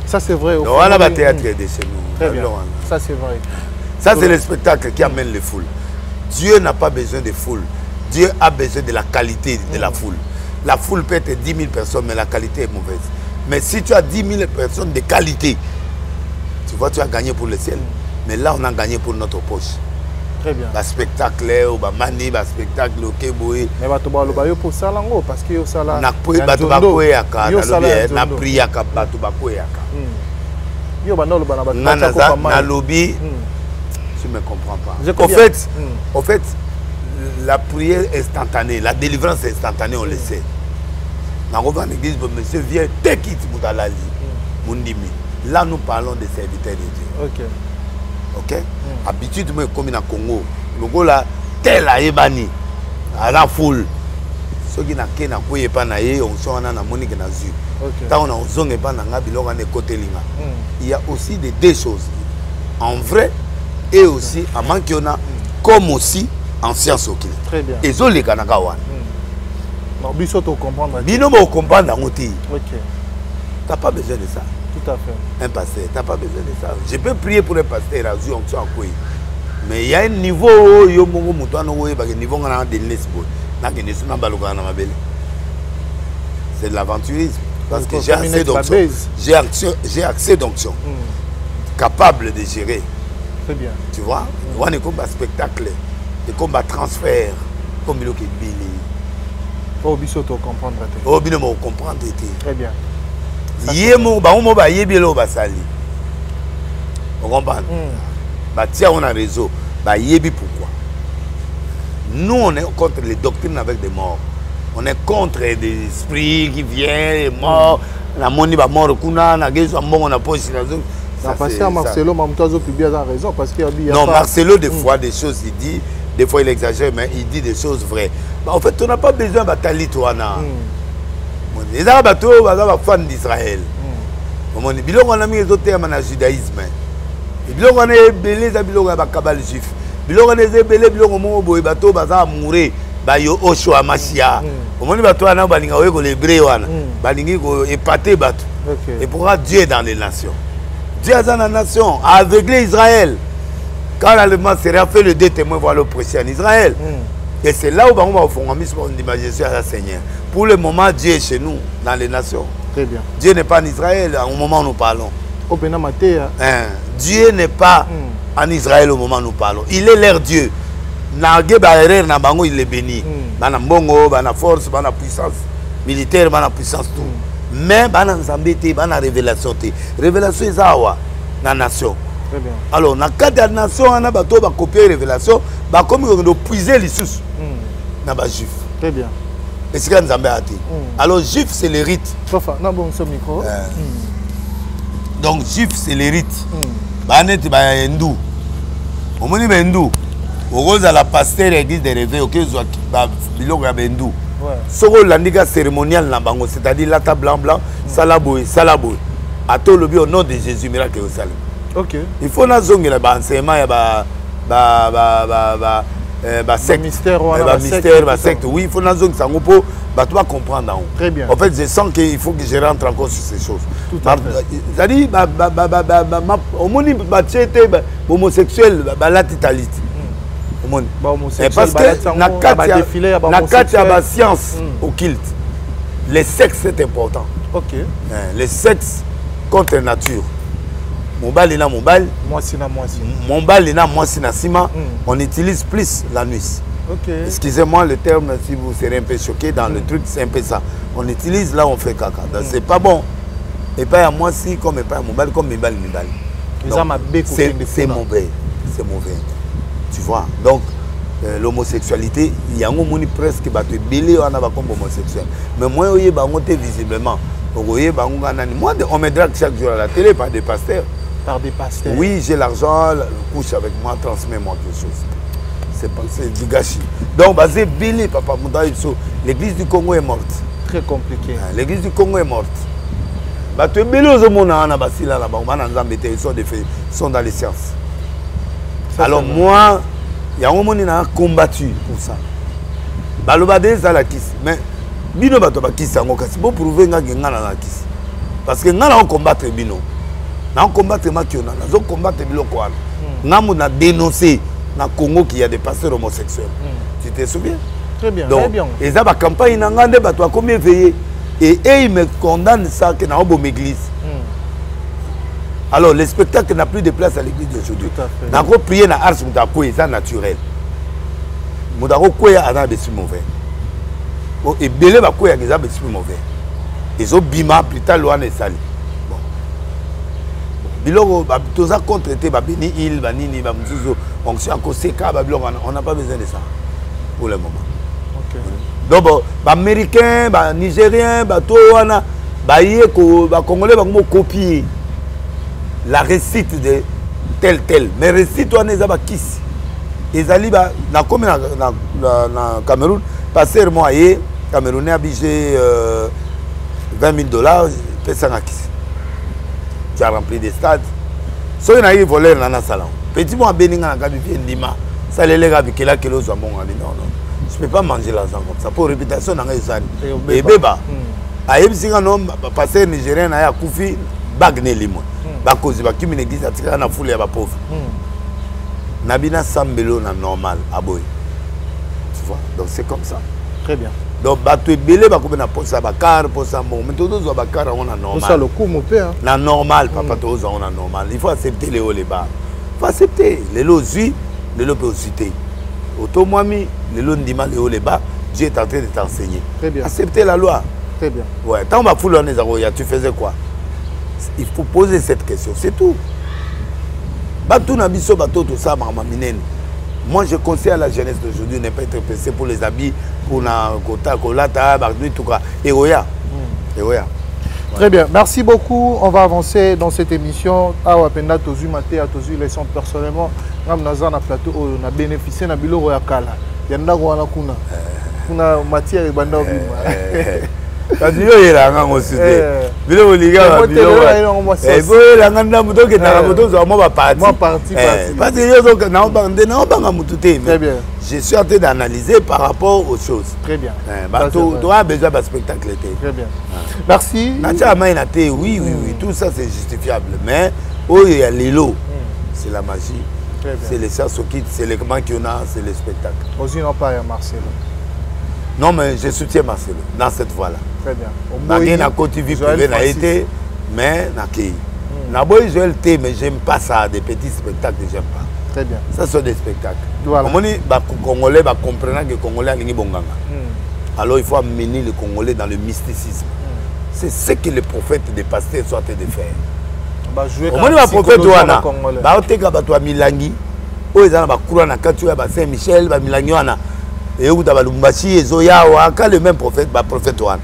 ça c'est vrai on a ba théâtre de chez nous très bien ça c'est vrai ça c'est le spectacle qui amène les foules. Dieu n'a pas besoin de foule. Dieu a besoin de la qualité de la foule. La foule peut être 10 000 personnes, mais la qualité est mauvaise. Mais si tu as 10 000 personnes de qualité, tu vois, tu as gagné pour le ciel. Mais là, on a gagné pour notre poche. Très bien. Le spectacle, le mani, le spectacle, le keboé. Mais tu vas pour ça, parce que ça là. Na prié, tu vas courir à ka. Na prié à ka, tu vas courir à ka. Yo banolo na lobby. Tu ne me comprends pas. En fait, la prière instantanée, la délivrance instantanée, on le sait. Dans l'église, monsieur vient, take it, là, nous parlons des serviteurs de Dieu. Ok. Habitude, moi, comme dans le Congo, le Congo, là, tel a ébani, à la foule. Ceux qui n'ont pas naïe, on s'en a monique na zu. Tant on a zone pas na bilonga ne côté linga. Il y a aussi des deux choses. En vrai et aussi en manquiona comme aussi en science occulte. Très bien. Et zo les kanaka wan. Non, biso to comprendre. Bino mo comprendre ngoti. OK. T'as pas besoin de ça. Tout à fait. Un pasteur, t'as pas besoin de ça. Je peux prier pour un pasteur à zu onction quoi. Mais il y a un niveau yo mongo mutano wo ba niveau ngana de lesbo. Na ke nesu na baluka na mabele. C'est de l'aventurisme parce que j'ai assez d'onction. J'ai accès d'onction. Capable de gérer. Très bien. Tu vois, on est comme un spectacle, et comme un transfert, comme il y a des billes. Oh, biso to comprendre. Oh, bien mo comprendre. Très bien. Yemo, ba on ba yebelo ba sali. On comprend. Bah tiens, on a réseau. Bah yebi pourquoi? Nous on est contre les doctrines avec des morts. On est contre des esprits qui viennent, morts. La monnaie va mort kuna, na gezo mort on a posé la zone. Ça passe à Marcelo, Mamoutozo publie à raison parce qu'il y a non, Marcelo, des fois, des choses, il dit, des fois, il exagère, mais il dit des choses vraies. Bah, en fait, on n'a pas besoin de batailler, toi, les bateaux, on fan d'Israël. On dit, on a mis les autres termes dans le judaïsme. On a belé, on a kabal juif. On a belé, on a bateau, on a mourir. Bayo Oshua Machia. On dit, bateau, on a balinga, les Hébreux, balingi, épaté, bateau. Et pourquoi Dieu est dans les nations? Dieu est dans la nation, a aveuglé Israël. Quand l'Allemand sera fait le deux témoins, voir le prêcher en Israël. Et c'est là où on va au fond, on dit, Jésus à la Seigneur. Pour le moment, Dieu est chez nous, dans les nations. Très bien. Dieu n'est pas en Israël au moment où nous parlons. Dieu n'est pas en Israël au moment où nous parlons. Il est leur Dieu. Il est béni. Il a la force, il a la puissance militaire, il a la puissance tout. Mais il y a une révélation. Révélation est dans la nation. Très bien. Alors, dans la nation, on a copié la révélation, comme on a puisé les sous dans les juifs. Très bien. Et c'est ce qu'on a dit. Alors, juif, c'est les rites. Donc, juif, c'est les rites. On est hindou. On est hindou. On est à la pasteur église de réveil. On est hindou. Soko l'andiga cérémonial na bango, c'est-à-dire la table blanc, salaboy, salaboy. À tout le au nom de Jésus, miracle au salut. Ok. Il faut na zonge la enseignement ya secte. Mystère, secte. Oui, il faut na zonge sango po ba tu vas comprendre. Très bien. En fait, je sens qu'il faut que je rentre encore sur ces choses. Tout à fait. C'est-à-dire au moni ba tchete homosexuel ba la titalite. Parce que la science occulte, le sexe c'est important. Ok. Le sexe contre la nature. Mon bal est là, mon bal. Moi c'est là, moi c'est. Mon bal est là, moi c'est là. On utilise plus la nuit. Ok. Excusez-moi le terme si vous serez un peu choqué dans le truc, c'est un peu ça. On utilise là, on fait caca. C'est pas bon. Et pas à moi si comme et pas à mon bal, comme mes balles, mes balles. C'est mauvais. C'est mauvais. Tu vois, donc l'homosexualité, il y a un monde presque battu belé on a comme homosexuel. Mais moi, je suis visiblement. Moi, on me drague chaque jour à la télé par des pasteurs. Par des pasteurs. Oui, j'ai l'argent, couche avec moi, transmets-moi quelque chose. C'est du gâchis. Donc, basé belé, papa, l'église du Congo est morte. très compliqué. L'église du Congo est morte. Bato ebele ozomona na basila na bango na nzambe te sont dans les sciences. Alors moi, il y a un moment qui a combattu pour ça. Balobade ça la kiss, mais bino bato ba kiss yango kasi pour prouver nga ngana na kiss. Parce que ngana on combattre bino. Na on combattre makiona, na zo combattre biloko wana. Ngamu na dénoncer na Congo qu'il y a des pasteurs homosexuels. Tu te souviens? Très bien, donc, très bien. Et ça, la campagne, bato a combien veillé. Et ils me condamnent ça que dans une église. Alors, le spectacle n'a plus de place à l'église d'aujourd'hui. Dans le prier dans l'art, c'est naturel. Moudaro Koya a des mauvais. Et Belé va Koya a des mauvais. Ils ont bima plus tard, loin et sali. Bon. Biloko, tous à contre était Babini, il, Banini, Bamzuzo, on n'a pas besoin de ça pour le moment. Okay. Donc, les Américains, les Nigériens, les Congolais vont copier la récite de tel. Mais la récite, on est à Kiss. Ils allaient dans le Cameroun, passer moi, Camerounais habillé $20 000, paye ça à Kiss. Tu as rempli des stades. Si on a eu volé dans le salon, petit moi, Béninga, Ndima, ça les gars, qui là, qui l'ont bon, non. Je ne peux pas manger l'argent comme ça. Pour réputation, et béba. Aïe, si un homme, passer nigérien, a Koufi, bagne limon. Bakozi, bakimi l'église, a tiré la foule et à pauvre. Nabina Sambelo, normal, à boy. Tu vois, donc c'est comme ça. Très bien. Donc, bateau belé, bakoube na posa bakar, posa bon. Mais tous nos bakar, on a normal. Ça le coup, mon père. Na normal, papa, tous on a normal. Il faut accepter les hauts, les bas. Il faut accepter. Les lots, les lots peuvent citer. Automami, les lots ndima, les hauts, les bas, Dieu est en train de t'enseigner. Très bien. Accepter la loi. Très bien. Ouais, tant que foule en Ezaroya, tu faisais quoi? Il faut poser cette question, c'est tout. Batou Nabiso, bateau, tout ça, maman minène. Moi, je conseille à la jeunesse d'aujourd'hui de ne pas être pressé pour les habits, pour la kota, kolata, barnouille, tout ça. Eroya. Eroya. Très bien, merci beaucoup. On va avancer dans cette émission. Awa Penda Tozu Maté, Tozu Leçon personnellement. Ram Nazan na plateau, on a bénéficié na bilo royakala. Yanda wana kuna. Kuna matière et banda bima. Quand tu es là, on se dit. Bilo liga, bilo. Et vous, la ganda muto que na muto zo mo ba parti. Moi parti. Parce que yo zo na bande na banga mututé. Très bien. Je suis en train d'analyser par rapport aux choses. Très bien. Bateau, tu as besoin d'un spectacle. Très bien. Merci. Oui, tout ça c'est justifiable. Mais, oh, il y a l'élo. C'est la magie. C'est les sciences qui c'est les comment qu'il y en a, c'est les spectacles. Aussi, non pas Marcelo. Non, mais je soutiens Marcelo dans cette voie-là. Très bien. Je n'ai pas de vie privée, mais je Joël T, mais j'aime pas ça, des petits spectacles, j'aime pas. Très bien. Ça sont des spectacles. Voilà. Les Congolais comprennent que les Congolais sont bonganga. Alors il faut amener les Congolais dans le mysticisme. C'est ce que les prophètes des pasteurs sont en train de faire. Comment les prophètes wana ba oteka bato ya milangi oyo ezana ba croix na kati ya ba Saint-Michel ba milangi wana et uta ba Lumbashi ezoya wa ka le même prophète ba prophète wana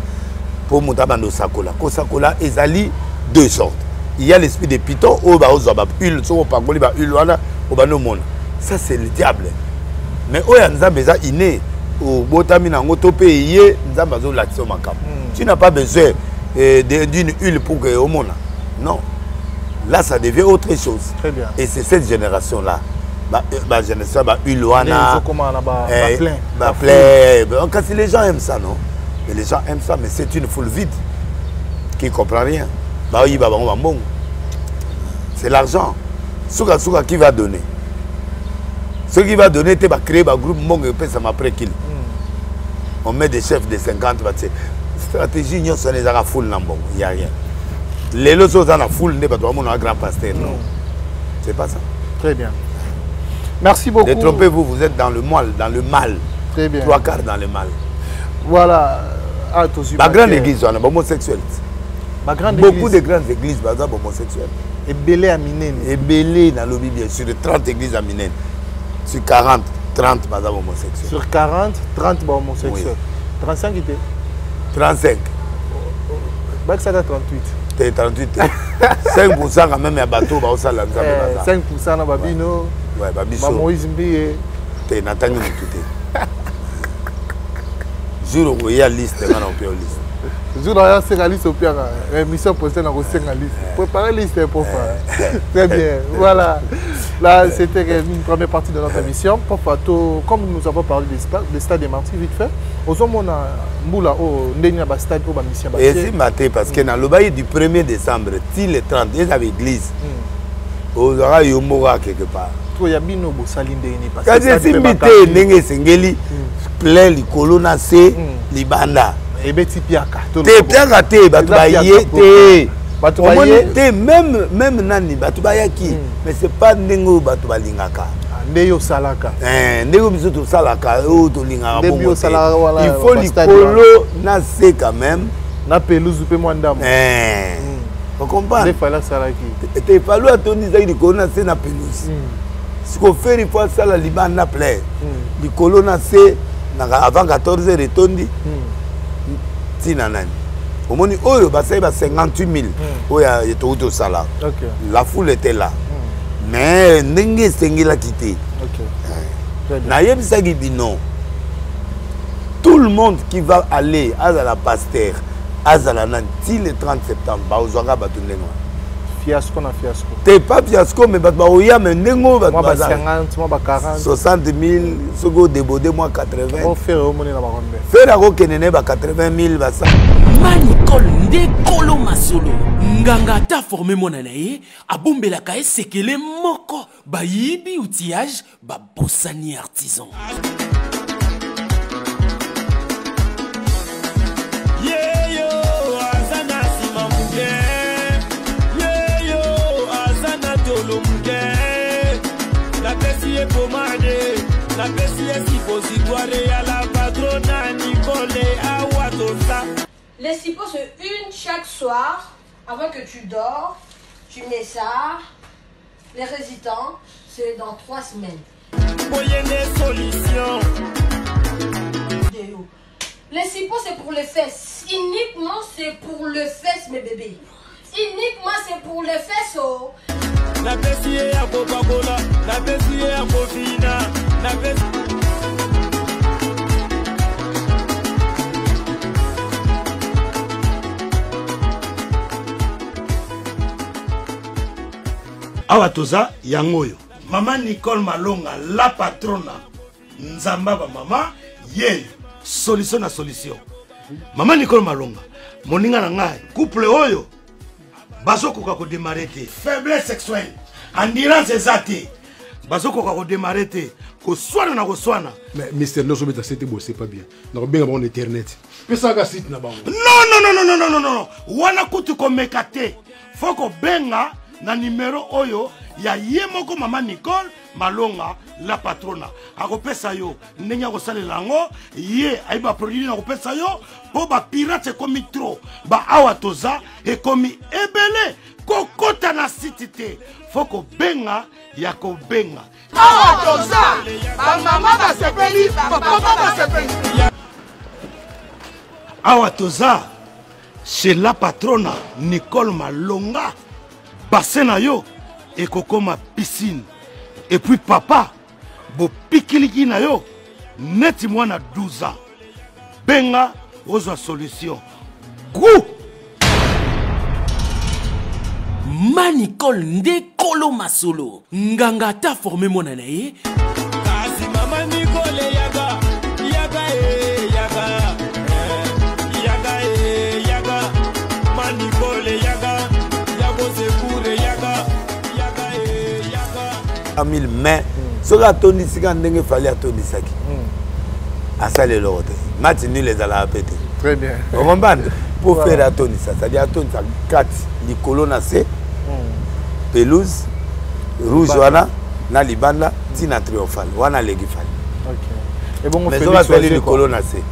pour muta bando sakola ko sakola ezali deux sortes. Il y a l'esprit de Python oyo ba ozo ba huile so pa ngoli ba huile wana o ba no mona. Ça c'est le diable. Mais oyo nzambe za iné au botami na ngoto pe yé nzambe zo l'action makam. Tu n'as pas besoin d'une huile pour que au mona. Non. Là, ça devient autre chose. Très bien. Et c'est cette génération-là. La génération, Uloana, les gens aiment ça, non? Mais les gens aiment ça, mais c'est une foule vide qui ne comprend rien. C'est l'argent. Souka qui va donner? Ce qui va donner, tu vas créer un groupe ça après qu'il. On met des chefs de 50, stratégie, il n'y a foule, il n'y a rien. Les lots sont dans la foule, n'est pas un grand pasteur, non. C'est pas ça. Très bien. Merci beaucoup. Détrompez-vous, vous êtes dans le mal, Très bien. 3/4 dans le mal. Voilà. La grande église, on a homosexuel. Beaucoup de grandes églises, par exemple, homosexuelles. Et belé à Minen. Et belé dans le Bible, sur 30 églises à Minen. Sur 40, 30 par exemple homosexuels. Sur 40, 30 homosexuels. Oui. 35 était 35. Bac ça 38. 38. 5% quand même, il y a bateau, 5% dans Babino. Ouais, Babiso. Moïse Mbié. Tu n'as pas tout. Jour où il y a liste, on peut liste. jour d'ailleurs c'est la liste au pire émission postée dans la liste préparer liste pour faire très bien voilà là c'était une première partie de notre émission pour comme nous avons parlé des stades des Martyrs vite fait aux hommes on a moula au ndenya ba stade au ba mission ba et si maté parce que dans le bail du 1er décembre till le 30 ils avaient église aux aura yomora quelque part to ya bino bo salinde ni parce que c'est simité ndenge sengeli plein likolo na se libanda ebeti piaka te piaka te batu ba yé te même nani batu ba yaki mais c'est pas ndenge batu ba lingaka ndeyo salaka ndenge biso to salaka o to lingaka bongo il faut likolo na se quand même na pelouse pe mwandamo on comprend il fallait salaki te fallu atoni za likolo na se na pelouse ce qu'on fait il faut ça la libanda plein likolo na se avant 14h etondi tina nani omoni oyo basai ba 58 000 oya eto sala la foule était là mais ndenge sengela quitté na yebisaki bino tout le monde qui va aller à la pasteur azala nanti le 30 septembre ba ozwaka bato ndengo fiasco na fiasco t'es pas fiasco mais bato baoya mais ndengo bato ba 50 moi ba 40 60 000 soko débordé moi 80 on fait remonter na ba ronde faire ako kenene ba 80 000 ba ça Manicol ndekolo masolo nganga ta formé monana ye abombelaka esekele moko bayibi outillage ba bossani artisan la pessie suppositoire à la patrona Nicole Awatosa. Les sippos c'est une chaque soir avant que tu dors. Tu mets ça. Les résidents, c'est dans 3 semaines. Des solutions. Les sippos c'est pour les fesses. Uniquement c'est pour les fesses mes bébés. Uniquement c'est pour les fesses. Oh. La pessie à Coca-Cola, la pessie à Cofina, la pessie. Awa toza yangoyo Maman Nicole Malonga la patrona nzamba ba mama ye solution na solution. Maman Nicole Malonga moninga na ngai couple oyo bazokoka ko démarrer te faiblesse sexuelle endurance ezate bazokoka ko démarrer te ko swana na ko swana mais Mister Nozo beta c'était beau c'est pas bien na benga bon internet pesa ka site na bango non wana kutu ko mekate foko benga na numéro oyo ya yemoko Maman Nicole Malonga la patrona akopesa yo ndenge akosalela yango ye aiba produit na kopesa yo po ba pirate komi trop ba awa toza ekomi ebele kokota na site te foko benga ya kobenga awa toza ba mama ba sepeli ba papa ba sepeli awa toza chez la patrona Nicole Malonga bassin na yo ekokoma piscine et puis papa bo pikiliki na yo neti mwana 12 ans benga ozwa solution gou Manicol ndekolo masolo nganga ta formé monana ye kasi Maman Nicole yaga Manicole yaga Amil mais ce que Tony Sigan ndenge fallait à Tony Saki à ça les l'autre matini les à la péter très bien on comprend pour faire à Tony ça c'est-à-dire à Tony ça 4 les colonnes c'est pelouse rouge wana na libanda tina triomphal wana legifal OK et bon on fait les colonnes c'est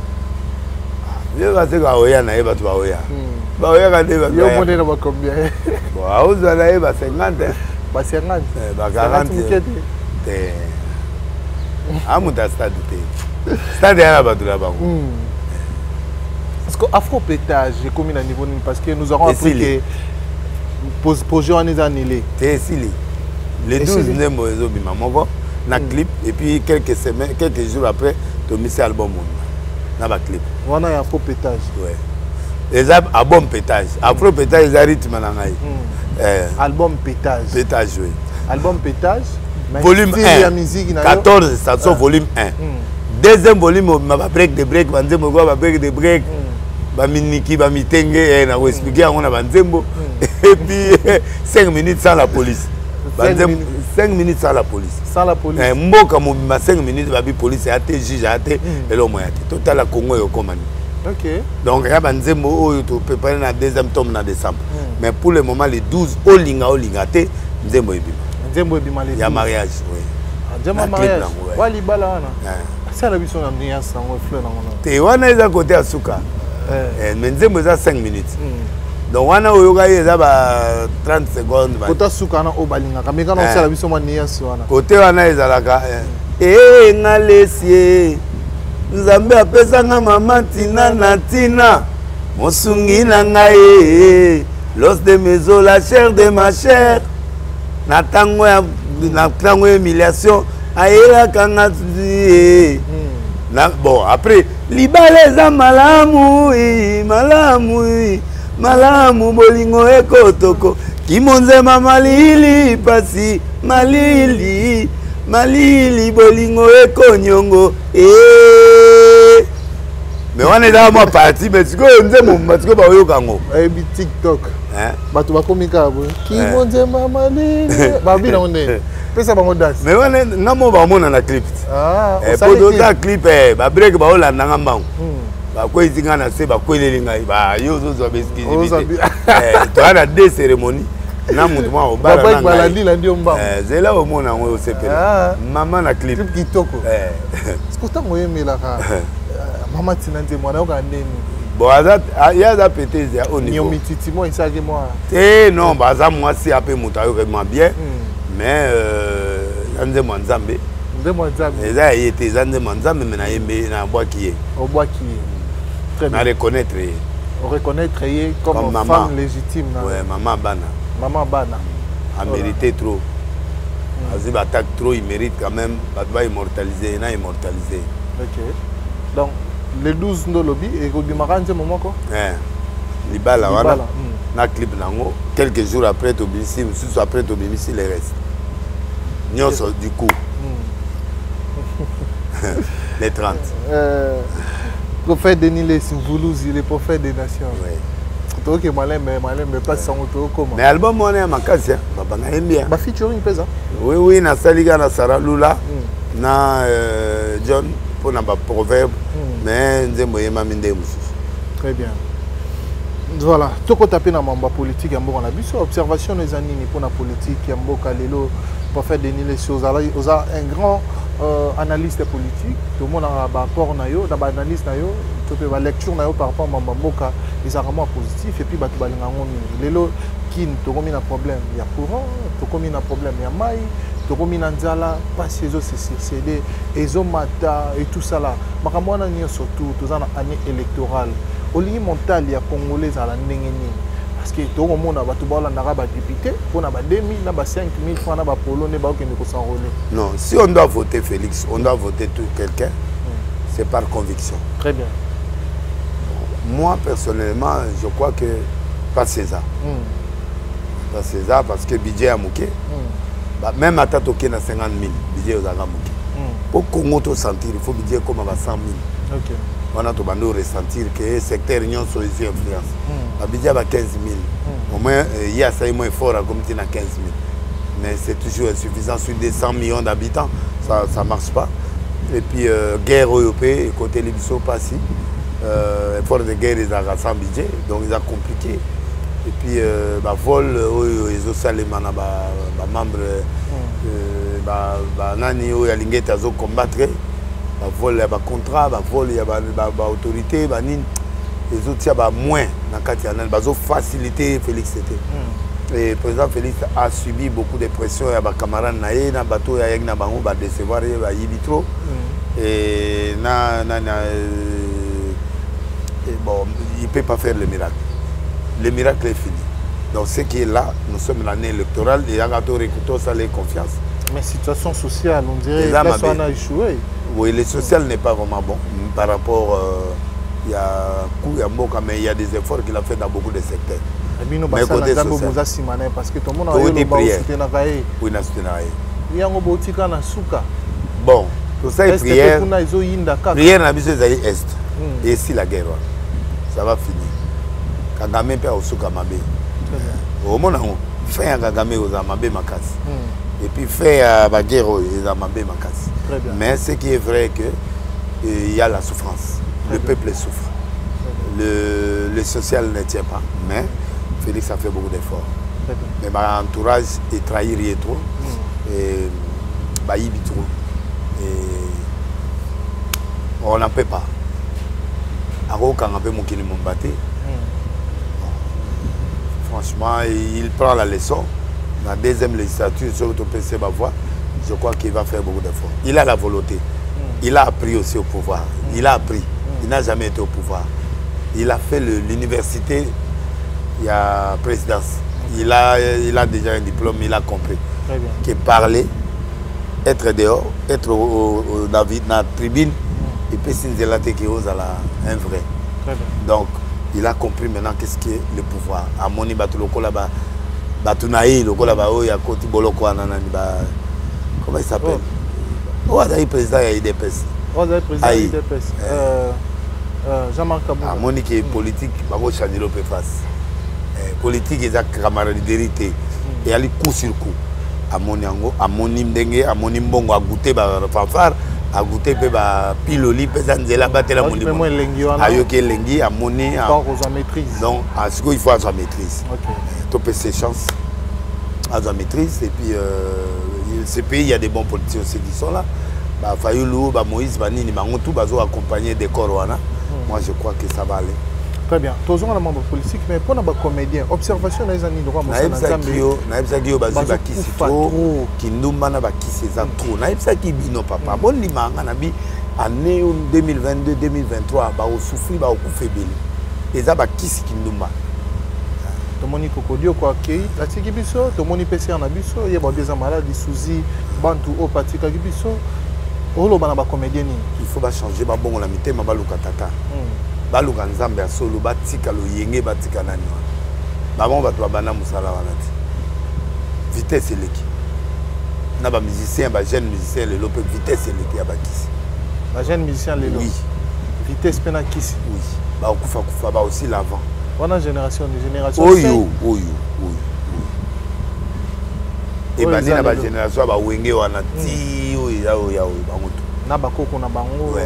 je vais dire à oya na eba tu ba oya ba oya ka de ba yo monné na combien bon a oza na eba 50 ba 50 ba 40 te amuta stade te stade ya ba tu la bango parce que afro-pétage j'ai commis à niveau parce que nous aurons appris que projet on est annulé te sili le 12 nembo ezobima moko na clip et puis quelques semaines quelques jours après to mis album na ba clip wana ya afro-pétage ouais eza album pétage afro pétage eza rythme na ngai album pétage oui album pétage volume 1 14 chansons volume 1 deuxième volume ba break de break banzembo kwa ba break de break ba miniki ba mitenge na expliquer yango na banzembo et puis 5 minutes sans la police 5 minutes sans la police. Sans la police. Mboka mobima 5 minutes babi police a été juge a été et le moyen total la Congo yo komani. OK. Donc ya banzembo oyo to préparer na deuxième tome na décembre. Mais pour le moment les 12 olinga te nzembo ebima. Nzembo ebima les 12. Ya mariage oui. Nzembo mariage. Wali bala wana. Ça la biso na mnia sango fleur na ngona. Te wana eza côté asuka. Mais nzembo eza 5 minutes. Donc wana oyoka eza ba 30 secondes ba kota suka na obalinga kameka na osala biso mani yaso wana côté wana ezalaka ngalesie nzambe apesa nga mama tina na tina mosungi na ngai l'os de mes os la chair de ma chair na tango humiliation ayelaka nga na bon après libala eza malamu bolingo ekotoko kimonzema malili pasi malili bolingo ekonyongo mais wana eza mwa parti mais sikoyo nzembo matiko baoyoka ngo ebi tiktok bato bakomika bo kimonzema malili babina onde pesa bango dance mais wana ngamo bamona na clip podota clip babrek baolanda nga mbango bakwezi nga na se bakweleli ngai yo ozozwa beskizi toana deux cérémonies na mutu mwa obala na ngai zela omona yango osepela mama na clip kitoko sikotango oyemelaka mama tina nzembo anayoka ndeni bon ye aza pétese ya au niveau mititi mo esaki mwa te non baza mwasi ape moto ayokema bien mais ya nzembo ya nzambe eza ya ye te eza nzembo ya nzambe me nayembe nabwaki ye na reconnaître ye reconnaître ye comme femme légitime ouais maman bana a mérité trop azwi battaque trop il mérite quand même bato ba immortaliser na immortaliser OK donc le 12 ndolobi ekobimaka nzembo moko libala wana na clip nango quelques jours après tobimisi mosusu après tobimisi le reste nyonso du coup les 30 prophète Denis Lessimvoulouzi, le prophète des nations. Oui. Ok, malin, mais pas sans auto comment. Mais album on est à Makasi, papa na bien. Ba featuring pesa. Oui, na Saliga na Sarah Lula, na John pour na ba proverbe, mais nzembo yema minde mususu. Très bien. Voilà, toko taper na mamba politique ambo na biso observation les anini pour la politique ambo kalelo prophète Denis Lessimvoulouzi oza un grand analyste politique, tout le monde a un rapport, analyse, la lecture par rapport à Mamboka, ils sont vraiment positifs et puis les lots qui ont un problème, il y a courant, il y a un problème, il y a maï, il y a nzala, pas ces autres CCD, ils ont mata et tout ça là. Makamwana ni surtout, tout ça année électorale. Au lieu mental, il y a Congolais à la Nengeni. Parce que tout le monde a des députés, on a 2 000, 5 000 francs, on a Polonais qui s'enrôler. Non, si on doit voter Félix, on doit voter tout quelqu'un, c'est par conviction. Très bien. Moi, personnellement, je crois que pas César. Pas César parce que budget a mouké. Même à Tatoké, na 50 000, budget a mouké. Pour Congo te sentir, il faut budget comme à 100 000. Okay. On a ressentir que le secteur union sur les influences. Le budget a 15 000. Au moins, il y a ça moins fort comme tu as 15 000. Mais c'est toujours insuffisant sur des 100 millions d'habitants. Ça ne marche pas. Et puis, guerre européenne, côté Libiso, pas si. Effort de guerre, ils ont sans budget. Donc, ils ont compliqué. Et puis, vol, ils ont salé les membres. Nani, ils ont combattre. Vol, il y a des contrats, vol, il y a des autorités, les autres, il y a moins dans le facilité Félix c'était. Et le président Félix a subi beaucoup de pression, il y a des camarades, il y a des bateaux, il y a des bateaux, il y a des décevoir, il y a des trop. Et bon, il ne peut pas faire le miracle. Le miracle est fini. Donc ce qui est là, nous sommes l'année électorale, et il y a les confiance. Mais situation sociale, on dirait que on a échoué. Oui, le social n'est pas vraiment bon. Par rapport, il y a beaucoup, mais il y a des efforts qu'il a fait dans beaucoup de secteurs. Mais côté social. Parce que tout le monde a eu prière. Oui, na soutenir. Il y a un botika na souka. Bon, tout ça est prière. Prière na biso ezali est. Et si la guerre, ça va finir. Kagame pe osuka mabe. Au moment où fait Kagame aux mabe makasi. Et puis fait la guerre aux mabe makasi. Mais ce qui est vrai que il y a la souffrance. Le peuple souffre. Le social ne tient pas. Mais Félix a fait beaucoup d'efforts. Mais mon entourage est trahi trop. Et baïbi trop. Et on n'en peut pas. Franchement, il prend la leçon. La deuxième législature, sur le PC, je crois qu'il va faire beaucoup d'efforts. Il a la volonté. Il a appris aussi au pouvoir. Il a appris. Il n'a jamais été au pouvoir. Il a fait l'université, il y a présidence. Il a déjà un diplôme, il a compris. Que parler, être dehors, être dans la tribune, et puis c'est là qui ose un vrai. Donc, il a compris maintenant qu'est-ce que le pouvoir. À mon niveau, comment il s'appelle? Il est président de l'IDPS. Jean-Marc Kabou. À mon niveau, politique, il va changer le face. Politique, il y a camaraderie. Et il y a coup sur coup. À mon niveau, à mon niveau, à goûter fanfare. A goûté piloli pesanzela batela monimo ayoke lengi amoni à maîtrise. Donc à ce qu'il faut à sa maîtrise. Topé ses chances à sa maîtrise et puis ces pays il y a des bons politiciens aussi qui sont là. Bah Fayulu, bah Moïse, bah Nini, bah tout bazo accompagné des Corona. Moi je crois que ça va aller. Très bien. Tous on a membre politique mais pour nos comédiens observation les années droit moi ça naibsakio baziba kisi trop kindumba na bakisi za trop naibsaki bino papa bon limanga na bi année 2022 2023 ba souffrir ba okufebeli eza bakisi kindumba tomoni kokodio kwa kei atiki biso tomoni PCR na biso ye ba des maladies souzi bantu opatika biso olo bana ba comédien il faut ba changer ba bongo la mitema ba lukatata baluka nzambe ya solo batika loyenge batika nani wana bango bato babanda mosala wana ti vitesse eleki na bamusicien bajeune musicien lelo mpe vitesse eleki ya bakisi bajeune musicien lelo oui vitesse mpe na kisi oui bakufa ba aussi l'avant wana génération oyo ebandi na bagénération ya bawenge wana ti oyo bango tu na bakoko na bango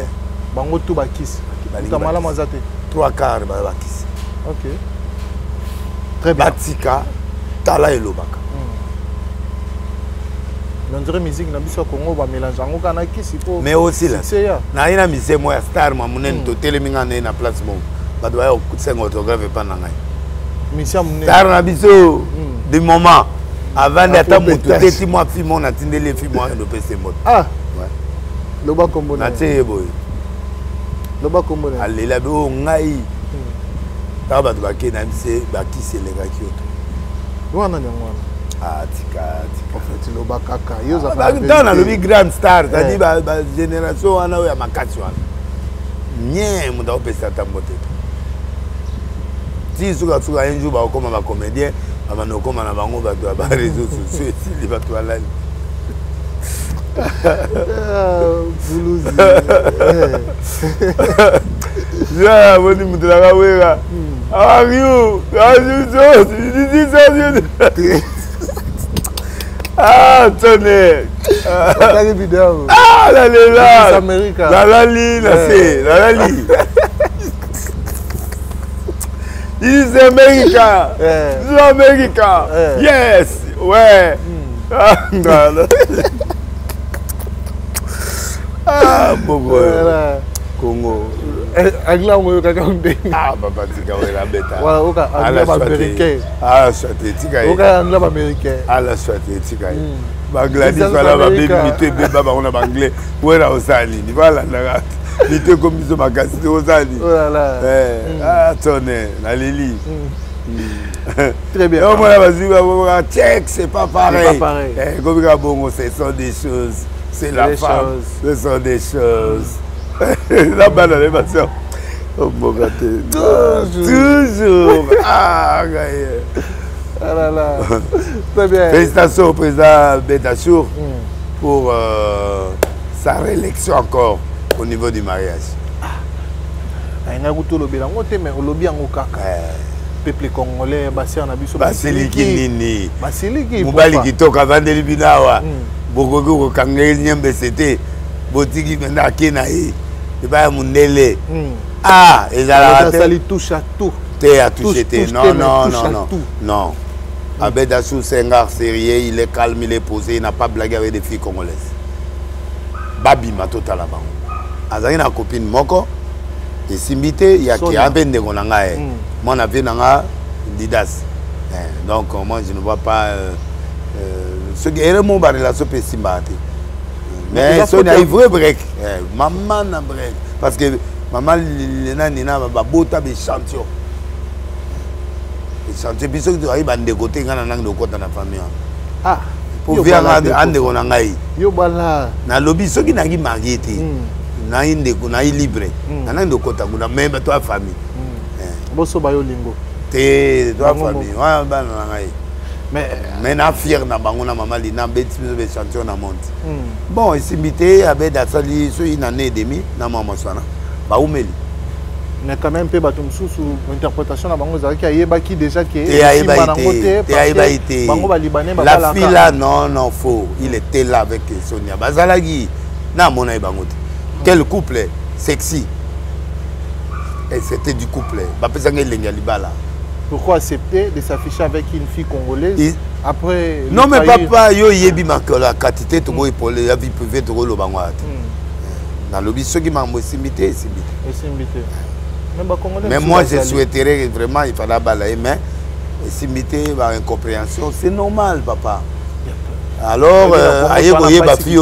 bango tu bakisi Kamala Mazate. 3 quarts bakisi. Ok. Très bien. Batika tala elobaka. On dirait musique na biso Congo ba mélange ngo kana kisi po. Mais aussi là. Na ina mise moya star ma munene to teleminga na place mo. Ba doya okutsenga autographe pa na ngai. Mission munene. Star na biso du moment avant d'être mutu teti moi fi mon atindele fi moi no pese mot. Ah. Ouais. Loba kombo na tie boy. Loba kombo na alela bo ngai ta ba ba ke na mse ba kiselenga kyoto wana nyangwana tika en fait loba kaka yo za ba dans le grand star ça dit ba génération wana ya makasi wana nye muda opesa tambote ti suka un jour ba koma ba comédien ba no koma na bango ba do ba réseaux sociaux li ba to alali Boulouzi. Yeah, when you do that, how are you? Ah, Tony. Ah, la la. La lali, la lali. This is America. This is America. Yes. Ouais. Ah, Bobo. Congo. Angla mo kaka unde. Ah, papa tika wera beta. Wa oka angla américain. Ah, swate tika. Oka angla américain. Ah, la swate tika. Bangladesh wala ba baby mité beba ba ona anglais. Wera osani. Ni wala na. Mité comme biso makasi osani. Voilà. Ah, tonne, la Lili. Très bien. On va vas-y, check, c'est pas pareil. C'est pas pareil. Comme bon, ce sont des choses. C'est la femme. Ce sont des choses. La banane, ma soeur. Toujours. Ah, là là. Très bien. Félicitations au président Betachour pour sa réélection encore au niveau du mariage. Peuple congolais, Basiliki Nini. Basiliki. Moubali Kitoko, Vandeli Binawa. Bogogo, Kangel Nyembe, c'était. Botiki Mena Kenaï. Et pas Mundele. Ah, et là, ça lui touche à tout. T'es à toucher, non, non, non, non. Non. Abedachou, c'est un gars sérieux, il est calme, il est posé, il n'a pas blagué avec des filles congolaises. Babima totalement. Azaki na copine Moko, et Simbité, il y a qui a un peu de Gonangae. Moi, on a vu Nanga Didas. Donc, moi, je ne vois pas. Ce qui est vraiment la relation peut Simbate. Mais il y a un vrai break. Maman n'a break. Parce que maman, Nina, Babota, des champions. Chantier biso tu arrives à dégoter quand on a de côté dans la famille. Ah, pour bien ande on ngai. Yo bala. Na lobby ceux qui n'a qui marié té. Na inde ko na libre. Na de côté kuna même toi famille. Boso bayo lingo. Té toi famille. Wa ba na ngai. Mais na fier na bango na maman li na beti biso chantier na monte. Bon, ici bité avec dasali so une année et demie na maman sana. Ba umeli. Mais quand même, peu batum sous interprétation, qui a yébaki déjà qui est la fille là, non, non, faux. Il était là avec Sonia Bazalagi. Non, mon aïe bangote. Quel couple sexy. Et c'était du couple. Pourquoi accepter de s'afficher avec une fille congolaise après? Non, mais papa, yo yebi manque la quantité de moi pour la vie privée de Rolo Bangoat. Dans le bis, ceux qui m'ont simité, simité. Mais moi, je souhaiterais vraiment, il fallait balayer, mais simité, incompréhension, c'est normal, papa. Alors, aïe ba fille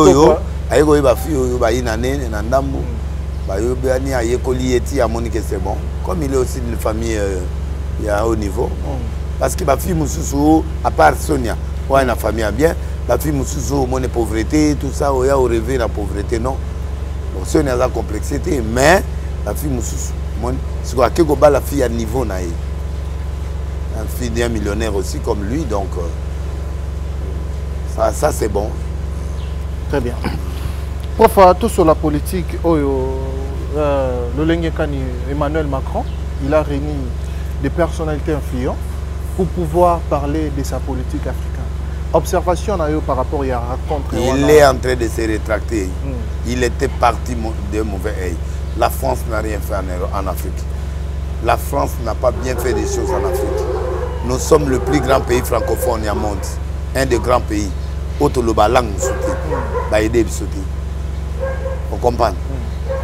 c'est bon. Comme il est aussi d'une famille à haut niveau. Parce que ma fille Moussoussou, à part Sonia, ouais, une famille bien, la fille Moussoussou, mon pauvreté, tout ça, ouais, au rêver la pauvreté, non. Donc Sonia a la complexité, mais la fille Moussoussou. C'est quoi que la fille à niveau naïe. Un fille d'un millionnaire aussi comme lui, donc ça c'est bon. Très bien. Prof, tout sur la politique, le Lengekani Emmanuel Macron, il a réuni des personnalités influentes pour pouvoir parler de sa politique africaine. Observation par rapport à la rencontre. Il est en train de se rétracter. Il était parti de mauvais œil. La France n'a rien fait en Afrique. La France n'a pas bien fait des choses en Afrique. Nous sommes le plus grand pays francophone au monde. Un des grands pays. Autoloba langue nous sauter. Bah aider sauter. On comprend.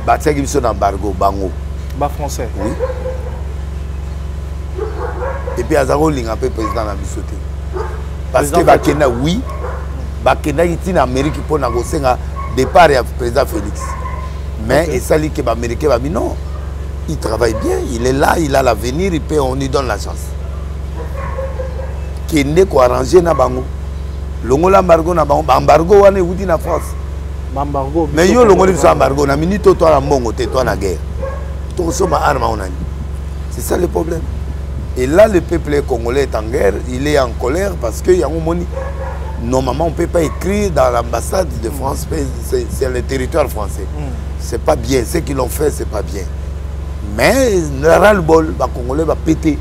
Bah tiens qui sont embargo bango. Bah français. Oui. Et puis Azaro Linga peut président na sauter. Parce que Bakena oui. Bakena il est en Amérique pour négocier un départ à président Félix. Mais et ça dit que les Américains va dire non, il travaille bien, il est là, il a l'avenir, on lui donne la chance. Qui n'est qu'à arranger na bango. L'ongola embargo na bango, embargo on est où dit na France. Embargo. Mais yo l'ongola sur embargo na minute toi la mongo toi na guerre. Tout ça ma arme on a. C'est ça le problème. Et là le peuple congolais est en guerre, il est en colère parce que y a un moni. Normalement, on ne peut pas écrire dans l'ambassade de France, c'est le territoire français. C'est pas bien. Ce qu'ils l'ont fait, c'est pas bien. Mais, ras-le-bol, les Congolais vont péter.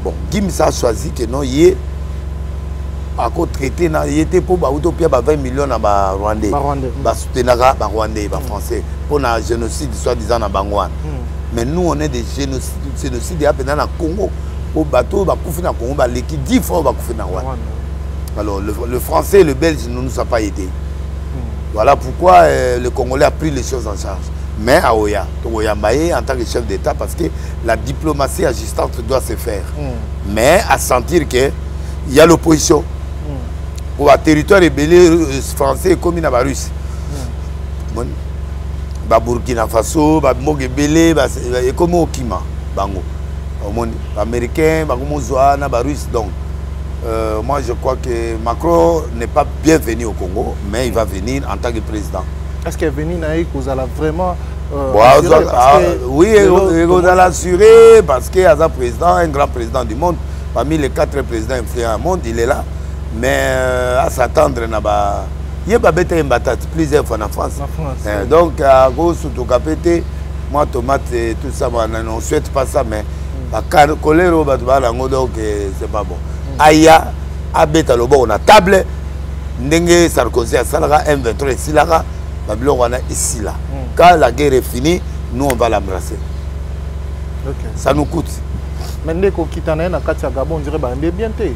Bon, Gims a choisi que non, il est à cause traité, il était pour 20 millions à Rwandais. Soutenir les Rwandais, les Français, pour un génocide, soi-disant, à Bangouane. Mais nous, on est des génocides dans le Congo. Au bateau, bah couper dans Congo, bah l'équipe 10 fois bah couper dans Rwanda. Alors le français et le belge ne nous a pas aidés. Voilà pourquoi le Congolais a pris les choses en charge. Mais à Oya, Maé en tant que chef d'État, parce que la diplomatie agissante doit se faire. Mais à sentir qu'il y a l'opposition. Pour le territoire rébellé français comme il y a Russe. Burkina Faso, Mogebele, et comme au Kima, Bango. Américain, Russe. Donc, moi je crois que Macron n'est pas bienvenu au Congo, mais il va venir en tant que président. Est-ce qu'il est venu vous allez vraiment Oui, il a assuré parce qu'il y a un président, un grand président du monde. Parmi les 4 présidents influents du monde, il est là. Mais à s'attendre, il y a plusieurs fois en France. Donc, à cause de tout capété, moi, tomate et tout ça, on ne souhaite pas ça, mais colère, donc c'est pas bon. Aya, abeta le bon, on a table, Ndenge Sarkozy a Salara, M23 ici là, Babylone on a ici là. Quand la guerre est finie, nous on va l'embrasser. Ça nous coûte. Mais dès qu'on quitte un Katia Gabon, on dirait bah bien té.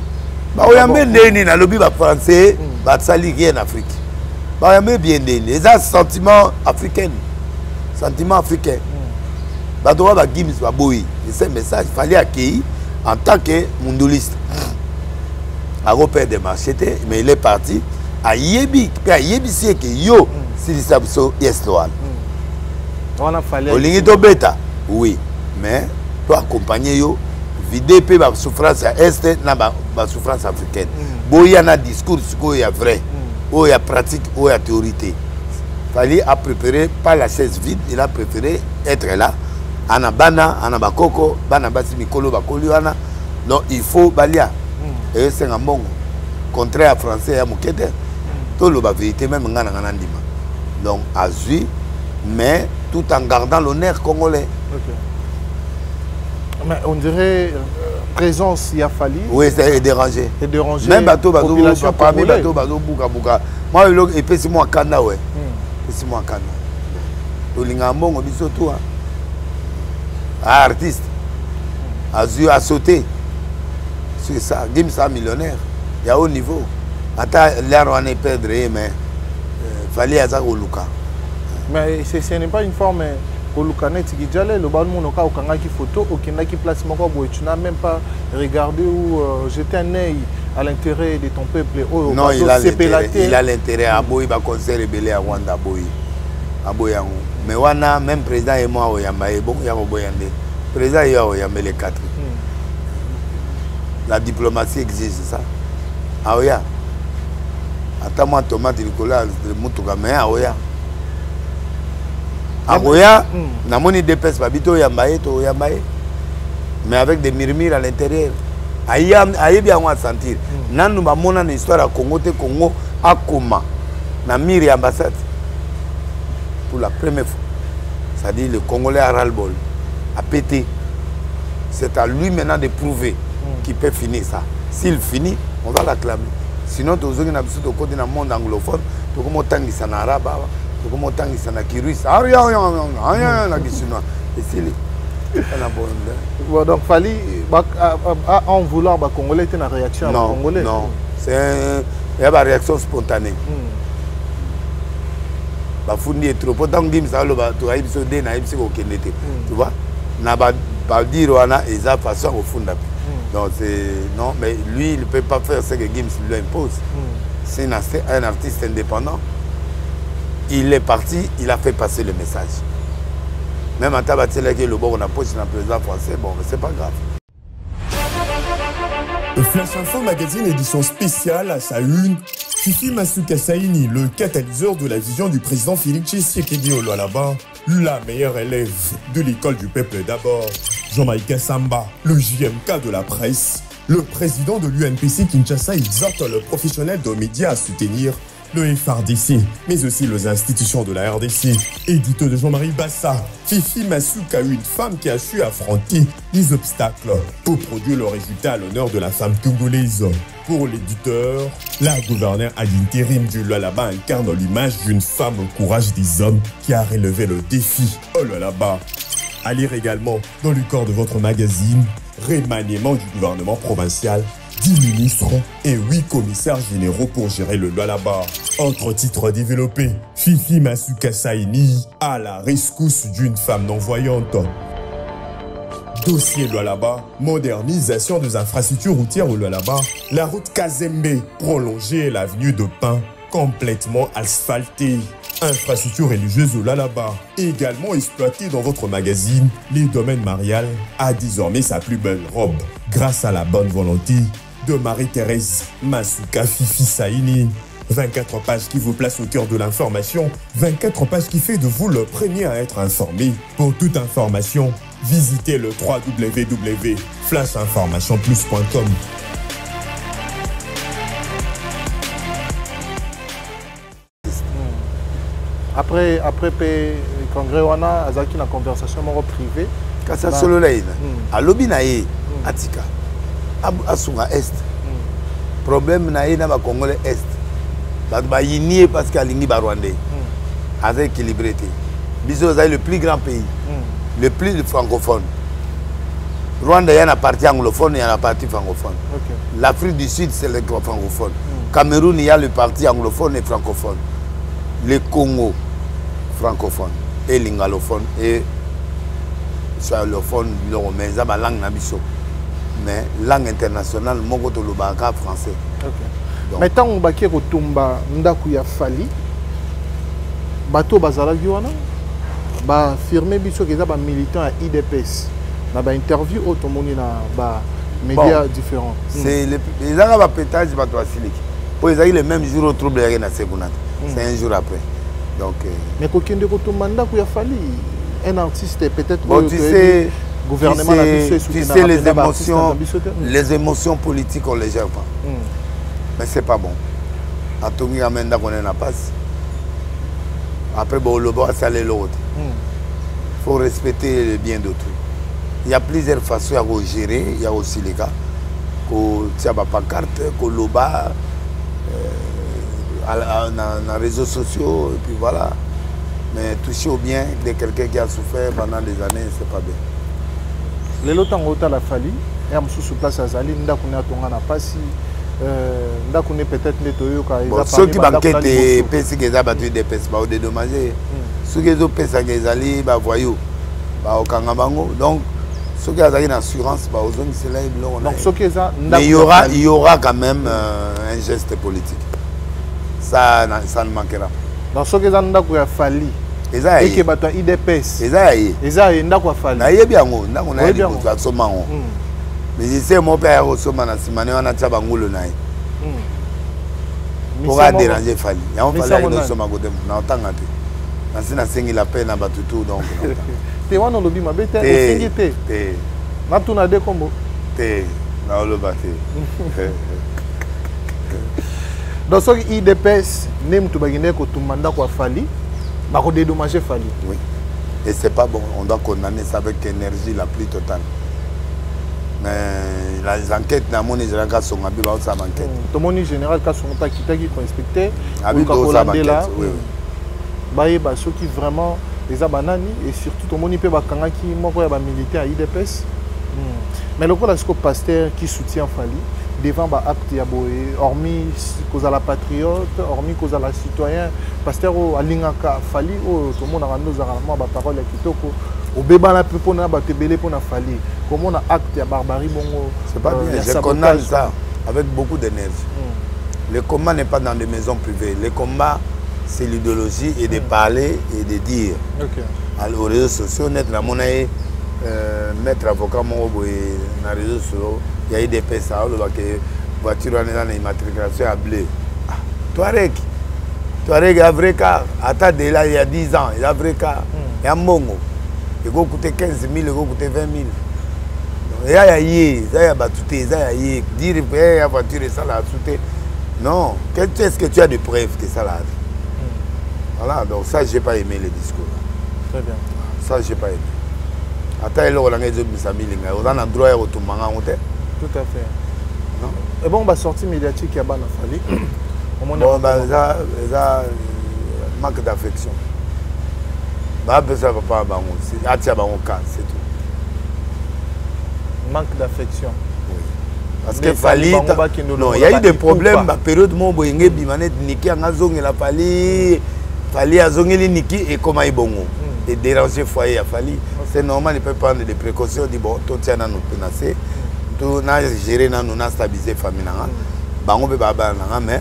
Bah on a bien na lobby ba français, ba sali rien en Afrique. Bah on a bien né. Les sentiments africains, sentiments africains. Bah doit ba Gims ba boy. C'est message fallait accueillir en tant que mondialiste. À repère de Machete, mais il est parti à Yebi, à Yebi c'est que yo si ça so yes loal. On a fallu. Olingito beta, oui, mais toi accompagner yo vider peu la souffrance à est na ba souffrance africaine. Boya na discours quoi ya vrai, ou ya pratique, ou ya théorie. Fallait à préparer pas la chaise vide, il a préféré être là. Anabana, anabakoko, bana basi mikolo bakoli wana. Donc il faut balia. Et c'est un bon contraire à français à Moukete. Tout le vérité même ngana ngana ndima. Donc azui mais tout en gardant l'honneur congolais. Mais on dirait présence il a fallu. Oui, c'est dérangé. C'est dérangé. Même bateau parmi bateau buka buka. Moi et puis c'est moi kanda ouais. C'est moi kanda. Olinga mbongo biso tout hein. Artiste. Azui a sauté. C'est ça, Gims est millionnaire, il y a haut niveau. Attends, l'air on est perdre, mais il fallait à ça au Luka. Mais ce n'est pas une forme au Luka net qui déjà le bal mon au Kanga qui photo, aucun qui place mon corps, tu n'as même pas regardé ou jeté un œil à l'intérêt de ton peuple. Non, il a l'intérêt à Boy, à concert rebelle à Rwanda Boy. À Boyango. Mais wana même président et moi au Yambaye, bon il y a au Boyandé. Président il y a au Yambaye les 4. La diplomatie exige ça. Ah oui. Attends-moi, tomate, Nicolas, le moutouka, mais ah oui. Ah oui, na moni dépêche, babito yambaye, to yambaye. Mais avec des murmures à l'intérieur. Aïe bien on va sentir. Nan nous avons une histoire à Congo, Congo, à Koma, na miri ambassade. Pour la première fois. C'est-à-dire le Congolais à ras-le-bol, a pété. C'est à lui maintenant de prouver qui peut finir ça. S'il finit, on va l'acclamer. Sinon, tous ceux qui sont côté dans le monde anglophone, tout le monde est en arabe, tout le monde est en kirus, donc, Fali, en vouloir, les Congolais étaient en réaction. Non, non. Il y a une réaction spontanée. Bafundi est trop. Pourtant, Gims a tu vois, n'a pas dire qu'ils ont façon au fond. Donc non, mais lui il ne peut pas faire ce que Gims lui impose. C'est un artiste indépendant. Il est parti, il a fait passer le message. Même en Tabatela qui est le bon on a posé dans le président français, bon, mais c'est pas grave. Flash Info Magazine édition spéciale à sa une. Fifi Masuka Saini, le catalyseur de la vision du président Félix Tshisekedi au Lualaba, la meilleure élève de l'école du peuple d'abord. Jean-Michel Samba, le JMK de la presse. Le président de l'UNPC Kinshasa exhorte le professionnel de médias à soutenir le FRDC, mais aussi les institutions de la RDC. Édito de Jean-Marie Bassa, Fifi Masuka, une femme qui a su affronter les obstacles pour produire le résultat à l'honneur de la femme congolaise. Pour l'éditeur, la gouverneure à l'intérim du Lualaba incarne l'image d'une femme au courage des hommes qui a relevé le défi au Lualaba. À lire également dans le corps de votre magazine, remaniement du gouvernement provincial, 10 ministres et 8 commissaires généraux pour gérer le Lualaba. Autre titre développé, Fifi Masuka Saini à la rescousse d'une femme non-voyante. Dossier Lualaba, modernisation des infrastructures routières au Lualaba, la route Kazembe prolongée et l'avenue de Pin complètement asphaltée. Infrastructure religieuse au Lualaba, également exploitée dans votre magazine, les domaines marial a désormais sa plus belle robe grâce à la bonne volonté de Marie-Thérèse Masuka Fifi Saini. 24 pages qui vous placent au cœur de l'information, 24 pages qui fait de vous le premier à être informé. Pour toute information, visitez le www.flashinformationplus.com. Après congrès wana azaki na conversation moko privée kasa solo laina alobi na ye atika asunga est problème na ye na ba congolais est ba yini parce qu'alingi ba rwandais a équilibré biso c'est le plus grand pays le plus francophone. Rwanda il y a une partie anglophone et il y a une partie francophone. L'Afrique du Sud c'est le francophone. Cameroun il y a le parti anglophone et francophone. Le Congo francophone et lingalophone et sahalophone mais ça la langue nabiso mais langue internationale moko to lobaka français. Mais tant on baki kotumba ndaku ya fali bato bazala wana ba firmer biso que ça ba militant à IDPS na ba interview automoni na ba médias différents. C'est les arabes à pétage bato asiliki. Pour ils le même jour au trouble rien na seconde. C'est un jour après. Donc mais kokende kotumanda ku ya fali un artiste peut-être bon, tu sais gouvernement tu sais les émotions politiques on les gère pas. Mais c'est pas bon. Atongi amenda qu'on n'a pas. Après bon le bois ça l'autre. Faut respecter le bien d'autrui. Il y a plusieurs façons à gérer, il y a aussi les gars ko tia ba pancarte ko loba dans les réseaux sociaux et puis voilà. Mais toucher au bien de quelqu'un qui a souffert pendant des années, c'est pas bien. Les lots en la fali, et à sous place à Zali, Ndakuna Tonga n'a pas si Ndakune peut-être nettoyé quand ceux qui banquettent et pèsent qu'ils ont battu des pèses, bah, dédommagé. Ceux qui ont pèsé qu'ils allaient, bah, voyou, bah, au Kangabango. Donc, ceux qui ont une assurance, bah, aux zones, c'est là, mais il y aura quand même un geste politique. Ça ne manquera. Dans ce que vous avez fallu, et que vous avez IDPS, vous avez fallu. Mais je sais mon père au sommet, on a déjà bangolo naï. Pour déranger Fali. Il y a un Fali qui est au côté. On entend un peu. On a signé la peine à battre tout donc. Tu vois, on lobby ma bête. Tu na tout na deux combos. Na le battre. Dans ce IDPS, nem tu bagine ko tu mandat ko Fali, ba ko dédommager Fali. Oui. Et c'est pas bon. On doit condamner ça avec énergie la plus totale. Mais les enquêtes na moni général sont à biba ça enquête. To moni général ka sont ta kita qui ko inspecter ko la là. Oui. Ba ba ceux qui vraiment les abanani et surtout to moni pe ba kanga ki moko ya ba militaire à IDPS. Mais le quoi pasteur qui soutient Fali devant ba acte ya boye hormis cause à la patriote, hormis cause à la citoyen, pasteur o alingaka Fali o to mona rando zaralement ba parole ya kitoko. Au béba la peu pour na ba tebele pour na Fali. Comment on a acte à barbarie bongo. C'est pas bien, je condamne ça avec beaucoup d'énergie. Le combat n'est pas dans des maisons privées. Le combat, c'est l'idéologie et de parler et de dire. Alors, aux réseaux sociaux, net la monnaie, mettre avocat mon dans les réseaux sociaux, il y a eu des PSA, le voiture dans l'immatriculation à blé. Touareg, il y a un vrai car. Attends, là, il y a 10 ans, il y a un vrai car. Il y a un mongo. Il va coûter 15 000, il va coûter 20 000. Il y a dire que la voiture est ça là. Non, qu'est-ce que tu as de preuves que ça là? Voilà, donc ça, je n'ai pas aimé le discours. Très bien. Ça, je n'ai pas aimé. Attends, on a droit à tout à fait. Et bon, on va sortir médiatique qui a ban Fali. Bon, ça manque d'affection. Ça va pas c'est tout. Manque d'affection. Oui. Parce que Fali, non, il y a eu des problèmes. La période où on a eu des Niki a Fali a zongeli Niki et comment il bongo. Et déranger foyer à Fali. C'est normal, il peut prendre des précautions. Il dit bon, tout tient à nous menacer. Tout n'a géré, nous n'a stabilisé la famille. Bango peut pas mais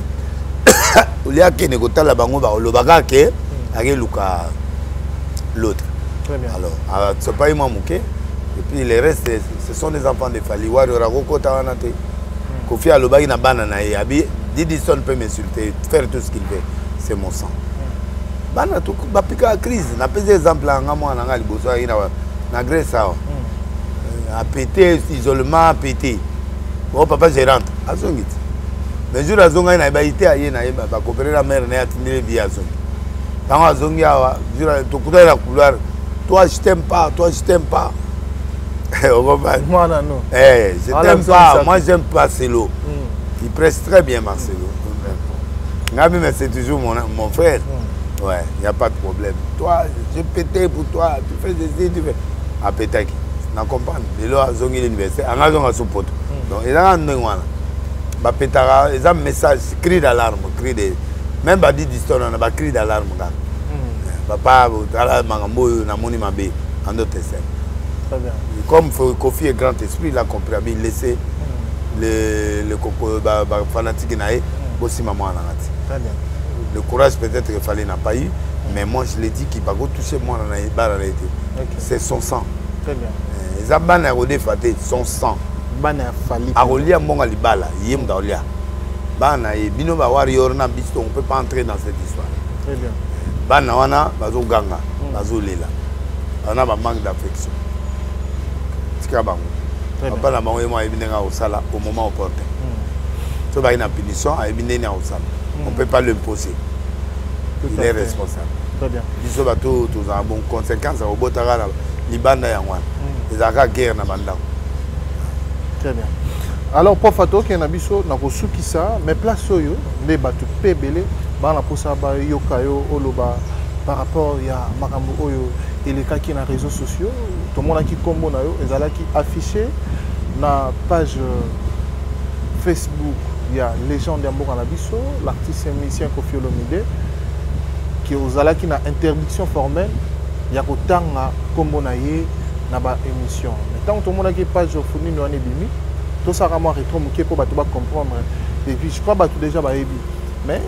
il y a qui négocier la bango, le bagage qui est l'autre. Très bien. Alors, c'est pas moi mouké. Et puis les restes, ce sont des enfants de Fali. Kofi Alobagi na banana et Abi, Didison peut m'insulter, faire tout ce qu'il veut. C'est mon sang. Bana tout bapika la crise. Na pèse exemple là, moi na liboso na Grèce ça. A pété isolement, a pété. Oh papa je rentre. Azongit. Mais jour azonga na baité aye na ba coopérer la mère na atindre bien azongi. Dans azongi awa, jour to kuda la couloir. Toi je t'aime pas, toi je t'aime pas. Moi non. Je t'aime pas, moi j'aime pas Marcelo. Il presse très bien Marcelo. Ngabi mais c'est toujours mon frère. Ouais, il n'y a pas de problème. Toi, je pétais pour toi, tu fais des idées, tu fais. À pétaki. On comprend. De là, ils ont l'université. On a son pote. Donc, ils ont un endroit. Ils ont un message, cri d'alarme. Même si dit d'histoire, on a un cri d'alarme. Papa, tu as un d'autres essais. Comme Kofi est grand esprit, il a compris. Il a laissé le fanatique aussi maman. Très bien. Le courage peut-être qu'il fallait n'a pas eu, mais moi je l'ai dit qu'il va toucher moi dans la réalité. C'est son sang. Très bien. Les abans a rodé faté son sang. Bana fali. Arolia monga libala, yem daolia. Bana et bino ba warrior na bisto, on peut pas entrer dans cette histoire. Très bien. Bana wana bazo ganga, bazo lela. On a ba manque d'affection. Tika bango. Papa na bango moi ebinenga au sala au moment opportun. So ba ina punition a ebinena au sala. On ne peut pas l'imposer. Il est responsable. Très bien. Ils ont tous un bon conséquence au Botara, Libanda et Anwan. Ils ont la guerre dans le Très bien. Alors, pour Fato, qui est un biso, n'a pas su qui ça, mais place soyo, les bateaux pébélés, bah la posa ba yokayo oloba par rapport à Makambo Oyo et les cas qui dans les réseaux sociaux, tout le monde a qui combo na yo, ils ont qui affiché na page Facebook. Il y a Légende d'Ambo Kanabiso, l'artiste et musicien Kofi Olomide, qui aux ala qui n'a interdiction formelle, il y a autant à Kombonaye na ba émission. Mais tant que tout le monde a qui page fourni nous ane bimi, tout ça vraiment rétro mouké pour ba comprendre. Et puis je crois ba tout déjà ba ebi. Mais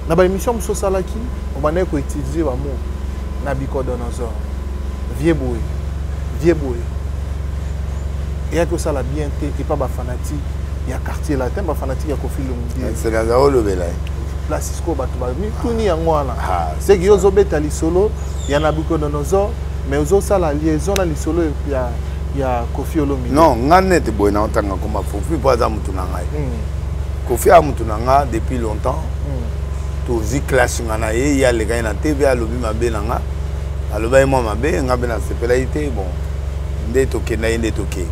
na ba émission muso sala qui on va ne ko utiliser ba mot na Bikodonosor. Vieux boy. Et à que ça la bien et pas ba fanatique. Il y a quartier latin, il fanatique à Kofi Olomide. C'est la Zao le Belay. Placisco Batouba, tout n'y a moi là. C'est que Yozo Beta Lisolo, il y en a beaucoup de nos autres, mais aux autres, la liaison à Lisolo, il y a Kofi Olomide. Non, on a net bon en tant que Kofi, pas à Moutounanga. Kofi a Moutounanga depuis longtemps. Tout y clash, il y a les gars dans la TV, à l'obi ma benanga. À l'obi moi ma ben, on a bien la séparité, bon, des toqués, des toqués.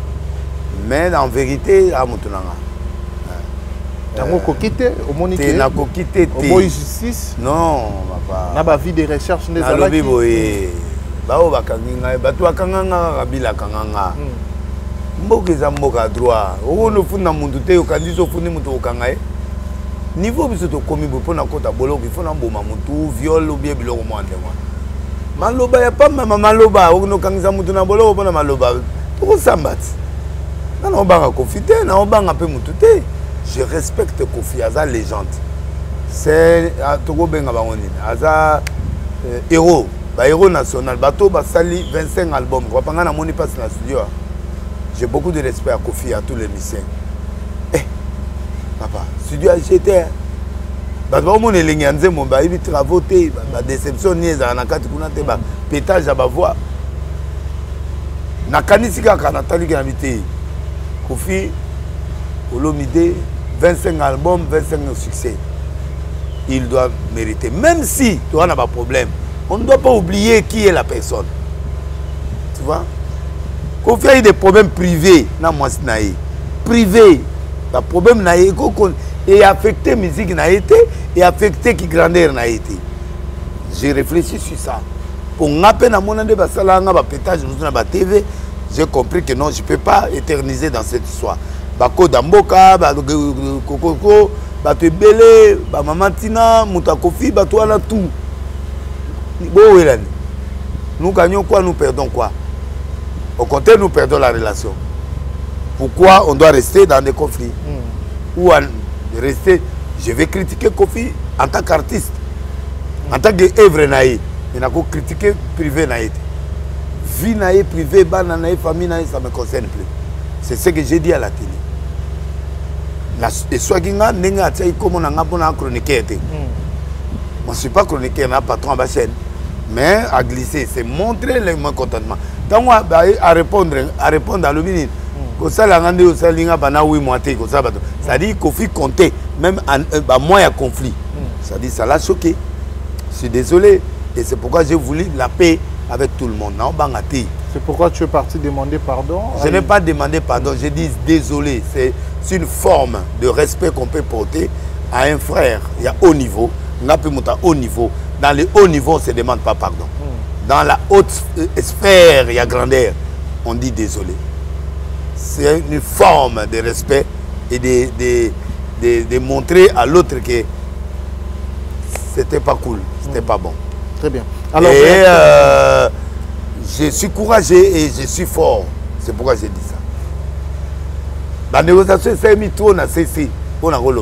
Mais en vérité, à Moutounanga. Tu as coquité au Monique. Tu as coquité. Au boy justice. Non, papa. Na ba vie de recherche des alaki. Na lobi boye. Ba o bakanganga, ba tu akanganga rabila kanganga. Mboka za mboka droit. O no funa mundu te okandiso funi mutu okangaye. Niveau biso to komi bo pona kota boloko il faut na mboma mutu viol ou bien biloko mwande mwa. Maloba ya pa mama maloba o no kangiza mutu na boloko pona maloba. Pour sambati. Non, on va confiter, on va un peu moutouté. Je respecte Kofi, Aza légende. C'est Togo Benga Bangonine, Aza héros, héros national. Bateau Basali 25 albums. Je ne sais pas si dans le studio. J'ai beaucoup de respect à Kofi, à tous les musiciens. Eh, papa, studio j'étais. Bateau mon élinganze, mon baïbi travaux, ma déception niaise à Nakati Kunate, pétage à ma voix. Nakanisika Kanatali qui habité. Kofi Olomide, 25 albums, 25 succès. Il doit mériter. Même si tu as un problème, on ne doit pas oublier qui est la personne. Tu vois? Kofi a eu des problèmes privés. Privés. Le problème n'a été. Et affecté la musique n'a été. Et affecté qui grandeur n'a été. J'ai réfléchi sur ça. Pour m'appeler à mon ande, TV. J'ai compris que non, je ne peux pas éterniser dans cette histoire. Bako Damboka, Kokoko, Bato Ebele, Maman Tina, Moutakofi, Bato Ala tout. Nous gagnons quoi, nous perdons quoi? Au contraire, nous perdons la relation. Pourquoi on doit rester dans des conflits? Ou rester, je vais critiquer Kofi en tant qu'artiste, en tant qu'œuvre naïe. Il n'a qu'à critiquer privé naïe. Vie naïe, privée, banane naïe, famille naïe, ça ne me concerne plus. C'est ce que j'ai dit à la télé. Et soit qui n'a pas comme on a un chroniqueur. Moi, je ne suis pas chroniqueur, on a patron à la chaîne. Mais à glisser, c'est montrer le mécontentement. Tant à répondre à l'opinion. Comme ça, la rende au salinga bana oui moitié comme ça. Ça dit qu'il faut compter, même à moins il conflit. Ça dit ça l'a choqué. Je suis désolé. Et c'est pourquoi j'ai voulu la paix avec tout le monde. C'est pourquoi tu es parti demander pardon? Je n'ai pas demandé pardon, j'ai dit désolé. C'est une forme de respect qu'on peut porter à un frère. Il y a haut niveau, on a pu monter haut niveau. Dans le haut niveau, on ne se demande pas pardon. Dans la haute sphère, il y a grandeur, on dit désolé. C'est une forme de respect et de montrer à l'autre que c'était pas cool, c'était pas bon. Très bien. Alors, et je suis courageux et je suis fort. C'est pourquoi j'ai dit ça. La négociation, c'est mis tout, on a cessé. On a roulé.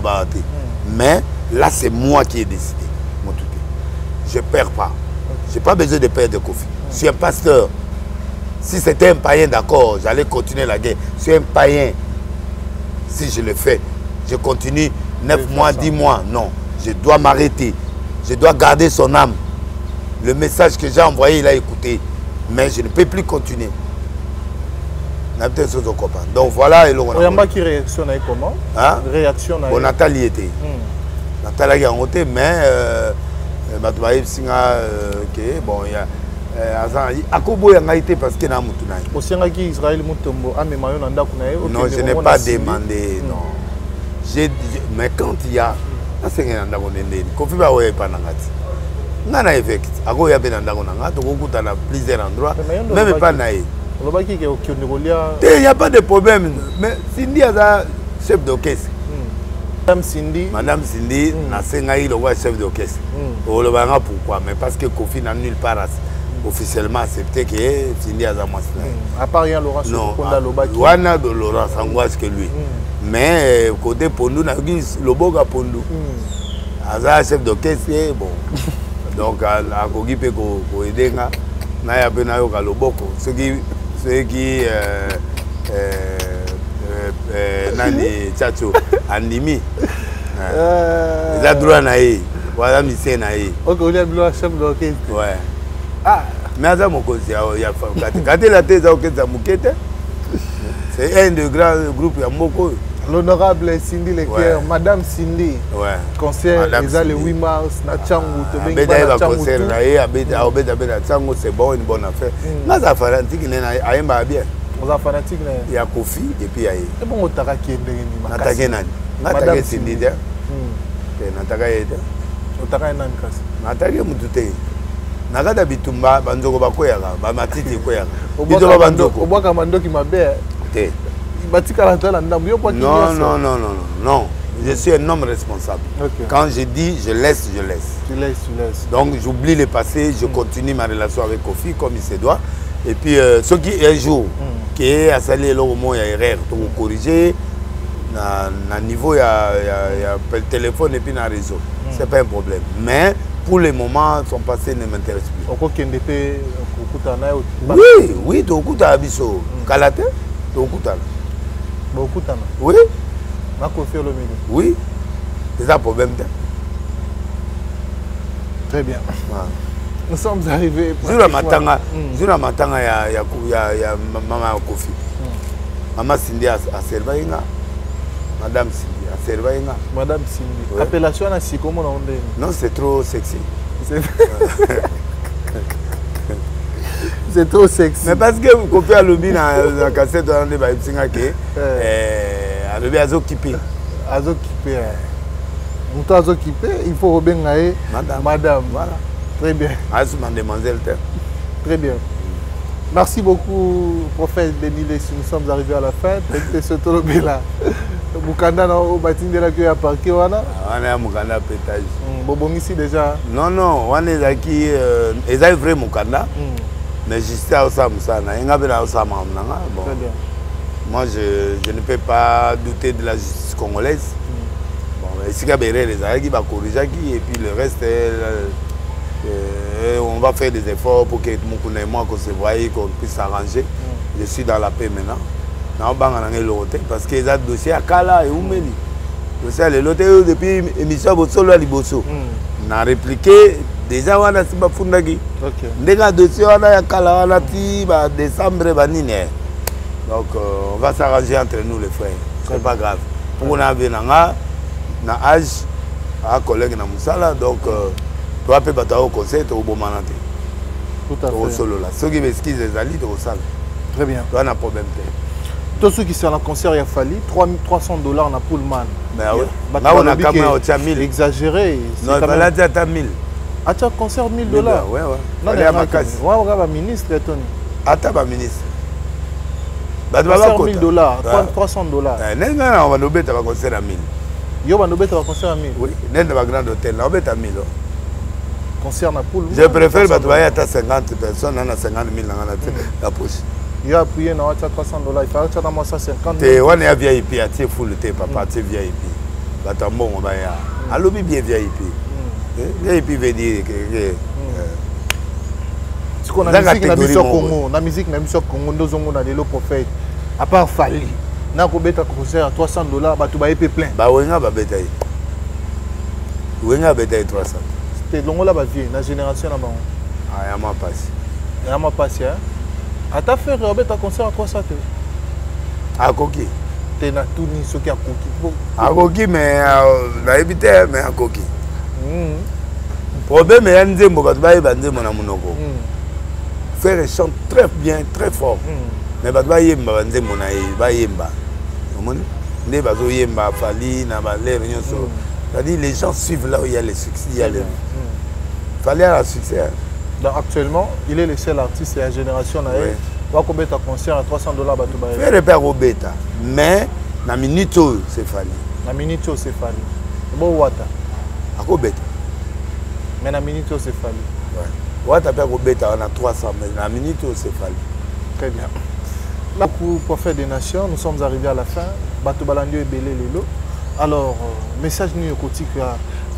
Mais là, c'est moi qui ai décidé. Je ne perds pas. Je n'ai pas besoin de perdre de Kofi. Je suis un pasteur. Si c'était un païen, d'accord, j'allais continuer la guerre. Je suis un païen. Si je le fais, je continue 9 mois, 10 mois. Non, je dois m'arrêter. Je dois garder son âme. Le message que j'ai envoyé, il a écouté. Mais je ne peux plus continuer. Donc voilà. Oyamba qui réactionne comment? Réaction. Bon, Nathalie était. Nathalie a monté, mais bon, il y a. Non, je n'ai pas demandé. Non. Mais quand il y a. Plusieurs endroits, même pas naïf. Il n'y a pas de problème. Mais Cindy a chef d'orchestre. Madame Cindy, le chef d'orchestre. Pourquoi? Mais parce que Kofi n'a nulle part officiellement accepté que Cindy a moi. À part Laurent, non, Wana de Laurent Sangouas que lui. Mais côté Pondou, le Boga Pondou. Aza chef d'orchestre, bon. Donc, à Kogi peut aider. Naya Benayo Kaloboko. Ceux qui Nani Tchacho, Andimi. Ils ont droit à naïe. Voilà, Missé naïe. Ok, on a le chef d'orchestre. Ouais. Ah, mais ça, mon conseil, il y a quand la thèse d'orchestre à Moukete, c'est un des grands groupes, il y a Moko. L'honorable Cindy Leclerc, Madame Cindy, concert le 8 mars, Nachangu, c'est bon, une bonne affaire. Mais ça fanatique, il y a fanatique. Il y a Kofi et puis il y a. C'est bon, on t'a qui est Nathalie Cindy. Nathalie Nathalie Mutute. Nagada bitumba banzoko bakoyaka ba matiti koyaka. Bitumba banzoko. Obwaka mandoki mabe. Te. Non. Je suis un homme responsable. Okay. Quand je dis je laisse, je laisse. Tu laisses. Donc j'oublie le passé, je continue ma relation avec Kofi comme il se doit. Et puis ce qui un jour qui est à saler le moment il y a erreur, pour corriger na niveau il y a le téléphone et puis na réseau. C'est pas un problème. Mais pour le moment son passé ne m'intéresse plus. Oui, tu écoutes à Abisso. Kalate, tu écoutes à oui. Oui. C'est ça le problème. Très bien. Nous sommes arrivés. Zura matanga, il y a Maman Kofi. Maman Cindy a servi. Madame Cindy a servi. Madame Cindy. Appellation à si comment on dit? Non, c'est trop sexy. C'est trop sexy. Mais parce que vous copiez à l'objet dans la cassette de l'année, il faut occupé. Il faut rebengayer madame. Voilà. Très bien. Mademoiselle. Très bien. Merci beaucoup, prophète Denis Lessu. Nous sommes arrivés à la fin. Ce tolobé là. Mukanda au bâtiment de la queue à parquet. On a Mukanda pétage. Bon ici déjà. Non, on est là qui est vrai Mukanda. Mais juste à Osamoussa, bon. Moi, je ne peux pas douter de la justice congolaise. Bon, ici, il y a des gens qui vont corriger et puis le reste, on va faire des efforts pour que Moukouna et moi, qu'on se voie, qu'on puisse s'arranger. Je suis dans la paix maintenant. Parce qu'il y a des dossiers à Kala et Oumeli. ça le loté depuis émission bosolo liboso na répliqué déjà wana simba fundaki ndeka dossier wana ya kala wana ti ba décembre banine donc on va s'arranger entre nous les frères c'est pas grave pour on a venanga na âge à collègue na musala donc toi peut bata au conseil to bomanate tout à fait solo là ceux qui m'excusent les alliés au salle très bien toi n'a problème tous ceux qui sont en concert il a fallu $300 na Pullman mais oui là on a quand même au 1000 exagéré non il fallait dire à 1000 à ta concert $1000 ouais non il y a ma case ouais on va ministre Tony ata ba ministre bah $1000 $300 non on va nous bêter va concert à 1000 yo va nous bêter va concert à 1000 oui n'est pas grand hôtel là on bêter à 1000 concert na Pullman je préfère bah tu vas y à 50 personnes on a 50 000 dans la poche. Il a appuyé dans $300, il fallait que tu aies 150 000. Tu es VIP, tu es full, tu es papa, tu es VIP. Tu es bon, alors bien VIP. VIP veut dire que... Tu connais la musique au Congo, la musique au Congo, nous avons des prophètes. À part Fali, nous avons un concert à $300, tu vas être plein. Oui, on va bêter. Oui, on va bêter 300. C'était long là-bas, la génération là-bas. Ah, il y a ma passe. Il y a ma passe, hein? A ta fait Robert un concert à 300 t. À Koki. T'es na tout ni ce qui a Koki. À Koki mais na habité mais à Koki. Problème est nzembo quand ba yeba nzembo na munoko. Faire chante très bien, très fort. Mais ba yemba nzembo na ba yemba. Omoni ne bazo yemba Fali na ba l'air nyonso. C'est-à-dire les gens suivent là où il y a les succès, il y a les Fali a le succès. Donc actuellement, il est le seul artiste de la génération. Il va mettre un concert à $300. Faire repère au bêta. Mais, la minute, c'est Fali. La minute, c'est Fali. Bon, Wata. À quoi bêta? Mais la minute, c'est Fali. Wata père au bêta, on a 300, mais la minute, c'est Fali. Très bien. Là, pour faire des nations, nous sommes arrivés à la fin. Bato Balandio et Belé Lelo. Alors, message nous côté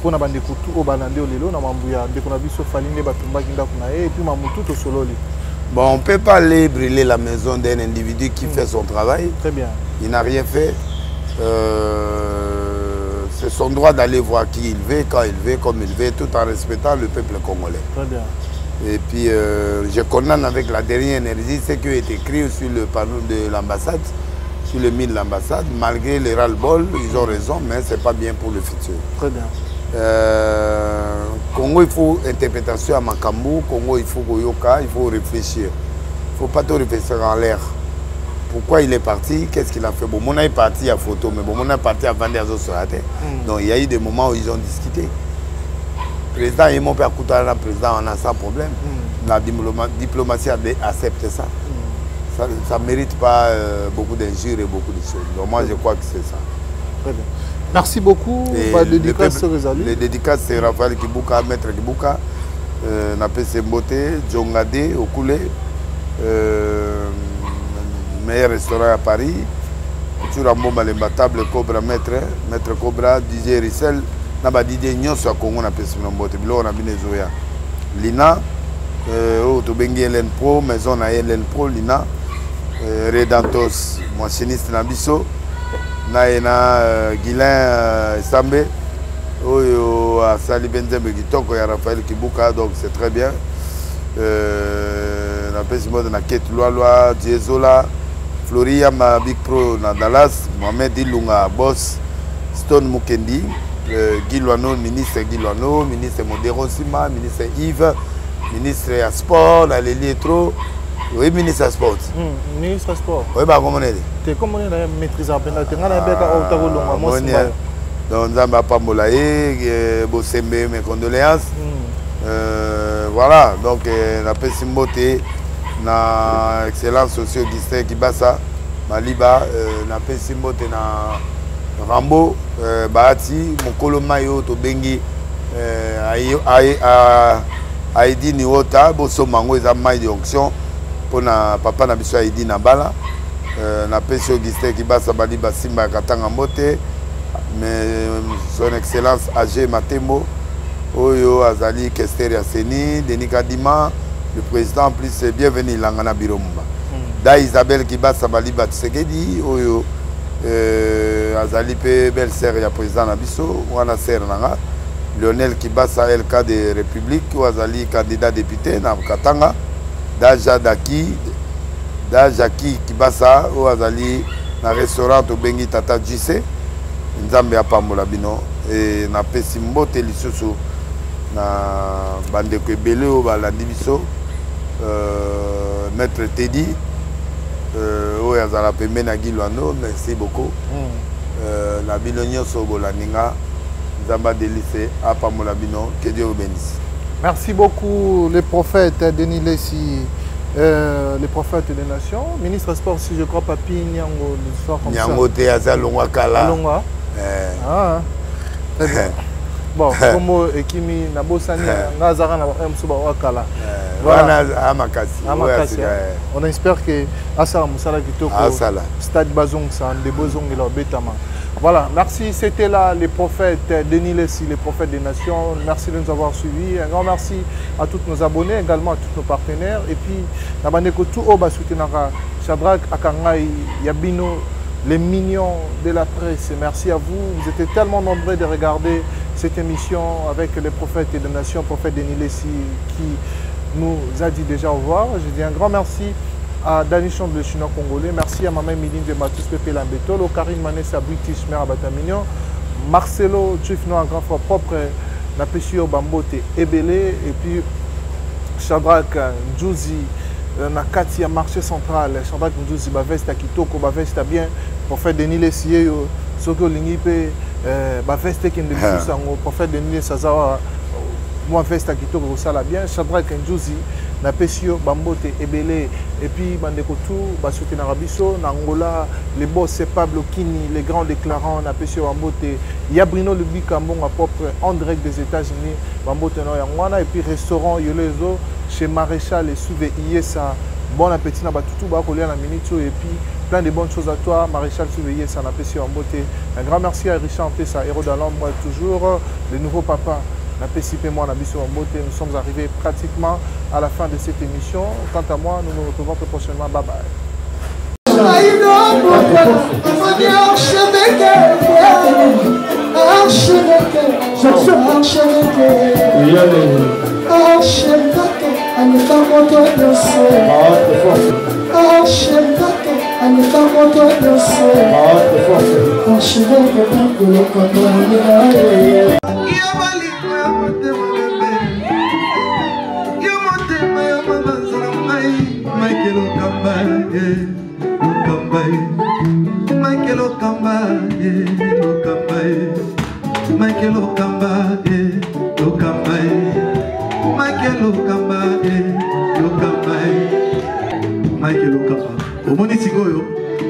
pour bande kutu au banande lelo na mambuya de qu'on a vu so falinde batumba kinda kuna et puis mamutu to sololi. Bon, on peut pas aller brûler la maison d'un individu qui fait son travail. Très bien. Il n'a rien fait. C'est son droit d'aller voir qui il veut, quand il veut, comme il veut, tout en respectant le peuple congolais. Très bien. Et puis, je condamne avec la dernière énergie ce qui est écrit sur le panneau de l'ambassade, sur le mur de l'ambassade. Malgré les ras-le-bol, ils ont raison, mais ce n'est pas bien pour le futur. Très bien. Congo, il faut interprétation à Makambu. Congo, il faut Goyoka, il faut réfléchir. Il ne faut pas tout réfléchir en l'air. Pourquoi il est parti? Qu'est-ce qu'il a fait? Bon, mon est parti à photo, mais bon, mon est parti à vendre des autres sur la terre. Donc, il y a eu des moments où ils ont discuté. Le président et mon père Koutara, le président, on a sans problème. La diplomatie accepte ça. Ça ne mérite pas beaucoup d'injures et beaucoup de choses. Donc, moi, je crois que c'est ça. Très bien. Merci beaucoup. Les dédicaces, c'est Raphaël Kibuka, Maître Kibuka, Napé Mbote, Djongade, Okule, meilleur restaurant à Paris, Turambo Malemba, Table Cobra, Maître Cobra, DJ Rissel, Naba DJ Nyonso à Congo, Napé Mbote, Bilo, Nabine Zoya, Lina, Otobengi Hélène Pro, Maison à Hélène Pro, Lina, Redantos, machiniste Nabiso. Naena Guilain Sambe, Oyo Sali Benzembe Kitoko et Raphaël Kibuka, donc c'est très bien. Na pesimo na Ket Loa, Diezola, Floria ma Big Pro na Dallas, Mohamed Ilunga Boss, Stone Mukendi, Guilwano, ministre Guilwano, ministre Modero Sima, ministre Yves, ministre à sport, na Leli Etro. Oui, ministre des Sports. Ministre des Sports. Oui, bah, comment on est? Tu comment on est maîtrisé à peine? Tu as un peu de donc, nous avons pas Molaye, Bossembe, mes condoléances. Voilà, donc, on a fait Simboté, na excellence socio Augustin Kibasa, Maliba, on a fait Simboté na Rambo, Bahati, Mokolo Mayo, Tobengi, Aïdi Niwota, Bosso Mango, ils ont maille d'onction. Pour papa na biso Aïdi Nabala, na pesi Augustin Kibasa Baliba Simba Katanga Mbote, mais son excellence AG Matembo, Oyo Azali Kester Yasseni, Denis Kadima, le président en plus bienvenu Langana Biromba. Da Isabelle Kibasa Baliba Tsegedi, Oyo azali pe belle sœur ya président na biso wana sœur nanga Lionel Kibasa LK de République ou azali candidat député na Katanga Daja Jaki Kibasa ou azali na restaurant obengi Tata JC nzambe apambola bino et na pesi mbote lisusu na bandeko ebele o balandi biso maître Teddy oyo azala pembe na Gilwano, merci beaucoup. Na bino nyonso bolaninga nzamba délice apamola bino, que Dieu vous bénisse. Merci beaucoup les prophètes Denis Lessi, les prophètes des nations, ministre sport si je crois Papi Nyango le soir comme ça. Nyango te aza longwa kala. Longwa. Très bien. Bon, comme Ekimi Nabosani Nazara na Msuba wakala. Voilà, Amakasi. On espère que Asala Moussala Kitoko Stade Bazong ça des Bozong et leur Betama. Voilà, merci, c'était là les prophètes Denis Lessi, les prophètes des nations. Merci de nous avoir suivis. Un grand merci à tous nos abonnés, également à tous nos partenaires. Et puis, Nabaneko tout au Basutinara, Shadrach Akangai, Yabino, les mignons de la presse. Merci à vous. Vous étiez tellement nombreux de regarder cette émission avec les prophètes des nations, prophète Denis Lessi qui nous a dit déjà au revoir. Je dis un grand merci à Dani Chambre, le chinois congolais. Merci à Maman Miline de Matus Pepe Lambetolo, Karine Manessa British, Mère Abatamignon, Marcelo Tchifno, un grand frère propre, Napesio Bambote Ebele, et puis Shadrach Ndjouzi, Nakati à marché central, Shadrach Ndjouzi, Bavesta Kitoko, Bavesta bien, prophète Denis Lessi, Soko Lingipe, Bavesta Kindebisango, prophète Denis Sazawa, moi Vesta Kitoko, ça l'a bien, Shadrach Ndjouzi, Napesio Bambote Ebele, et puis Bandekotou, Basouté Narabiso, Nangola, les boss, c'est Pablo Kini, les grands déclarants, Napesio Bambote, Yabrino Lubikambon, à propre en direct des États-Unis, Bambote Noyangwana, et puis restaurant Yolezo, chez Maréchal et Souvé Iesa, bon appétit, Nabatutu, Bakolia, Naminito, et puis plein de bonnes choses à toi, Maréchal Souvé Iesa, Napesio Bambote. Un grand merci à Richard Tessa, héros d'Alam, moi toujours, le nouveau papa. Nous sommes arrivés pratiquement à la fin de cette émission. Quant à moi, nous nous retrouvons très prochainement. Bye bye.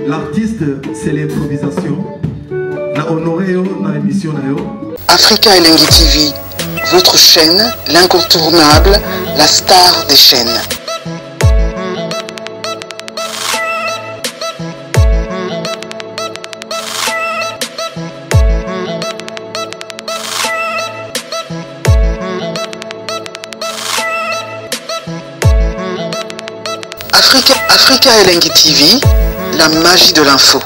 L'artiste, c'est l'improvisation. Na honoré na émission na yo. Africa Elengi TV, votre chaîne, l'incontournable, la star des chaînes. Africa Elengi TV, la magie de l'info.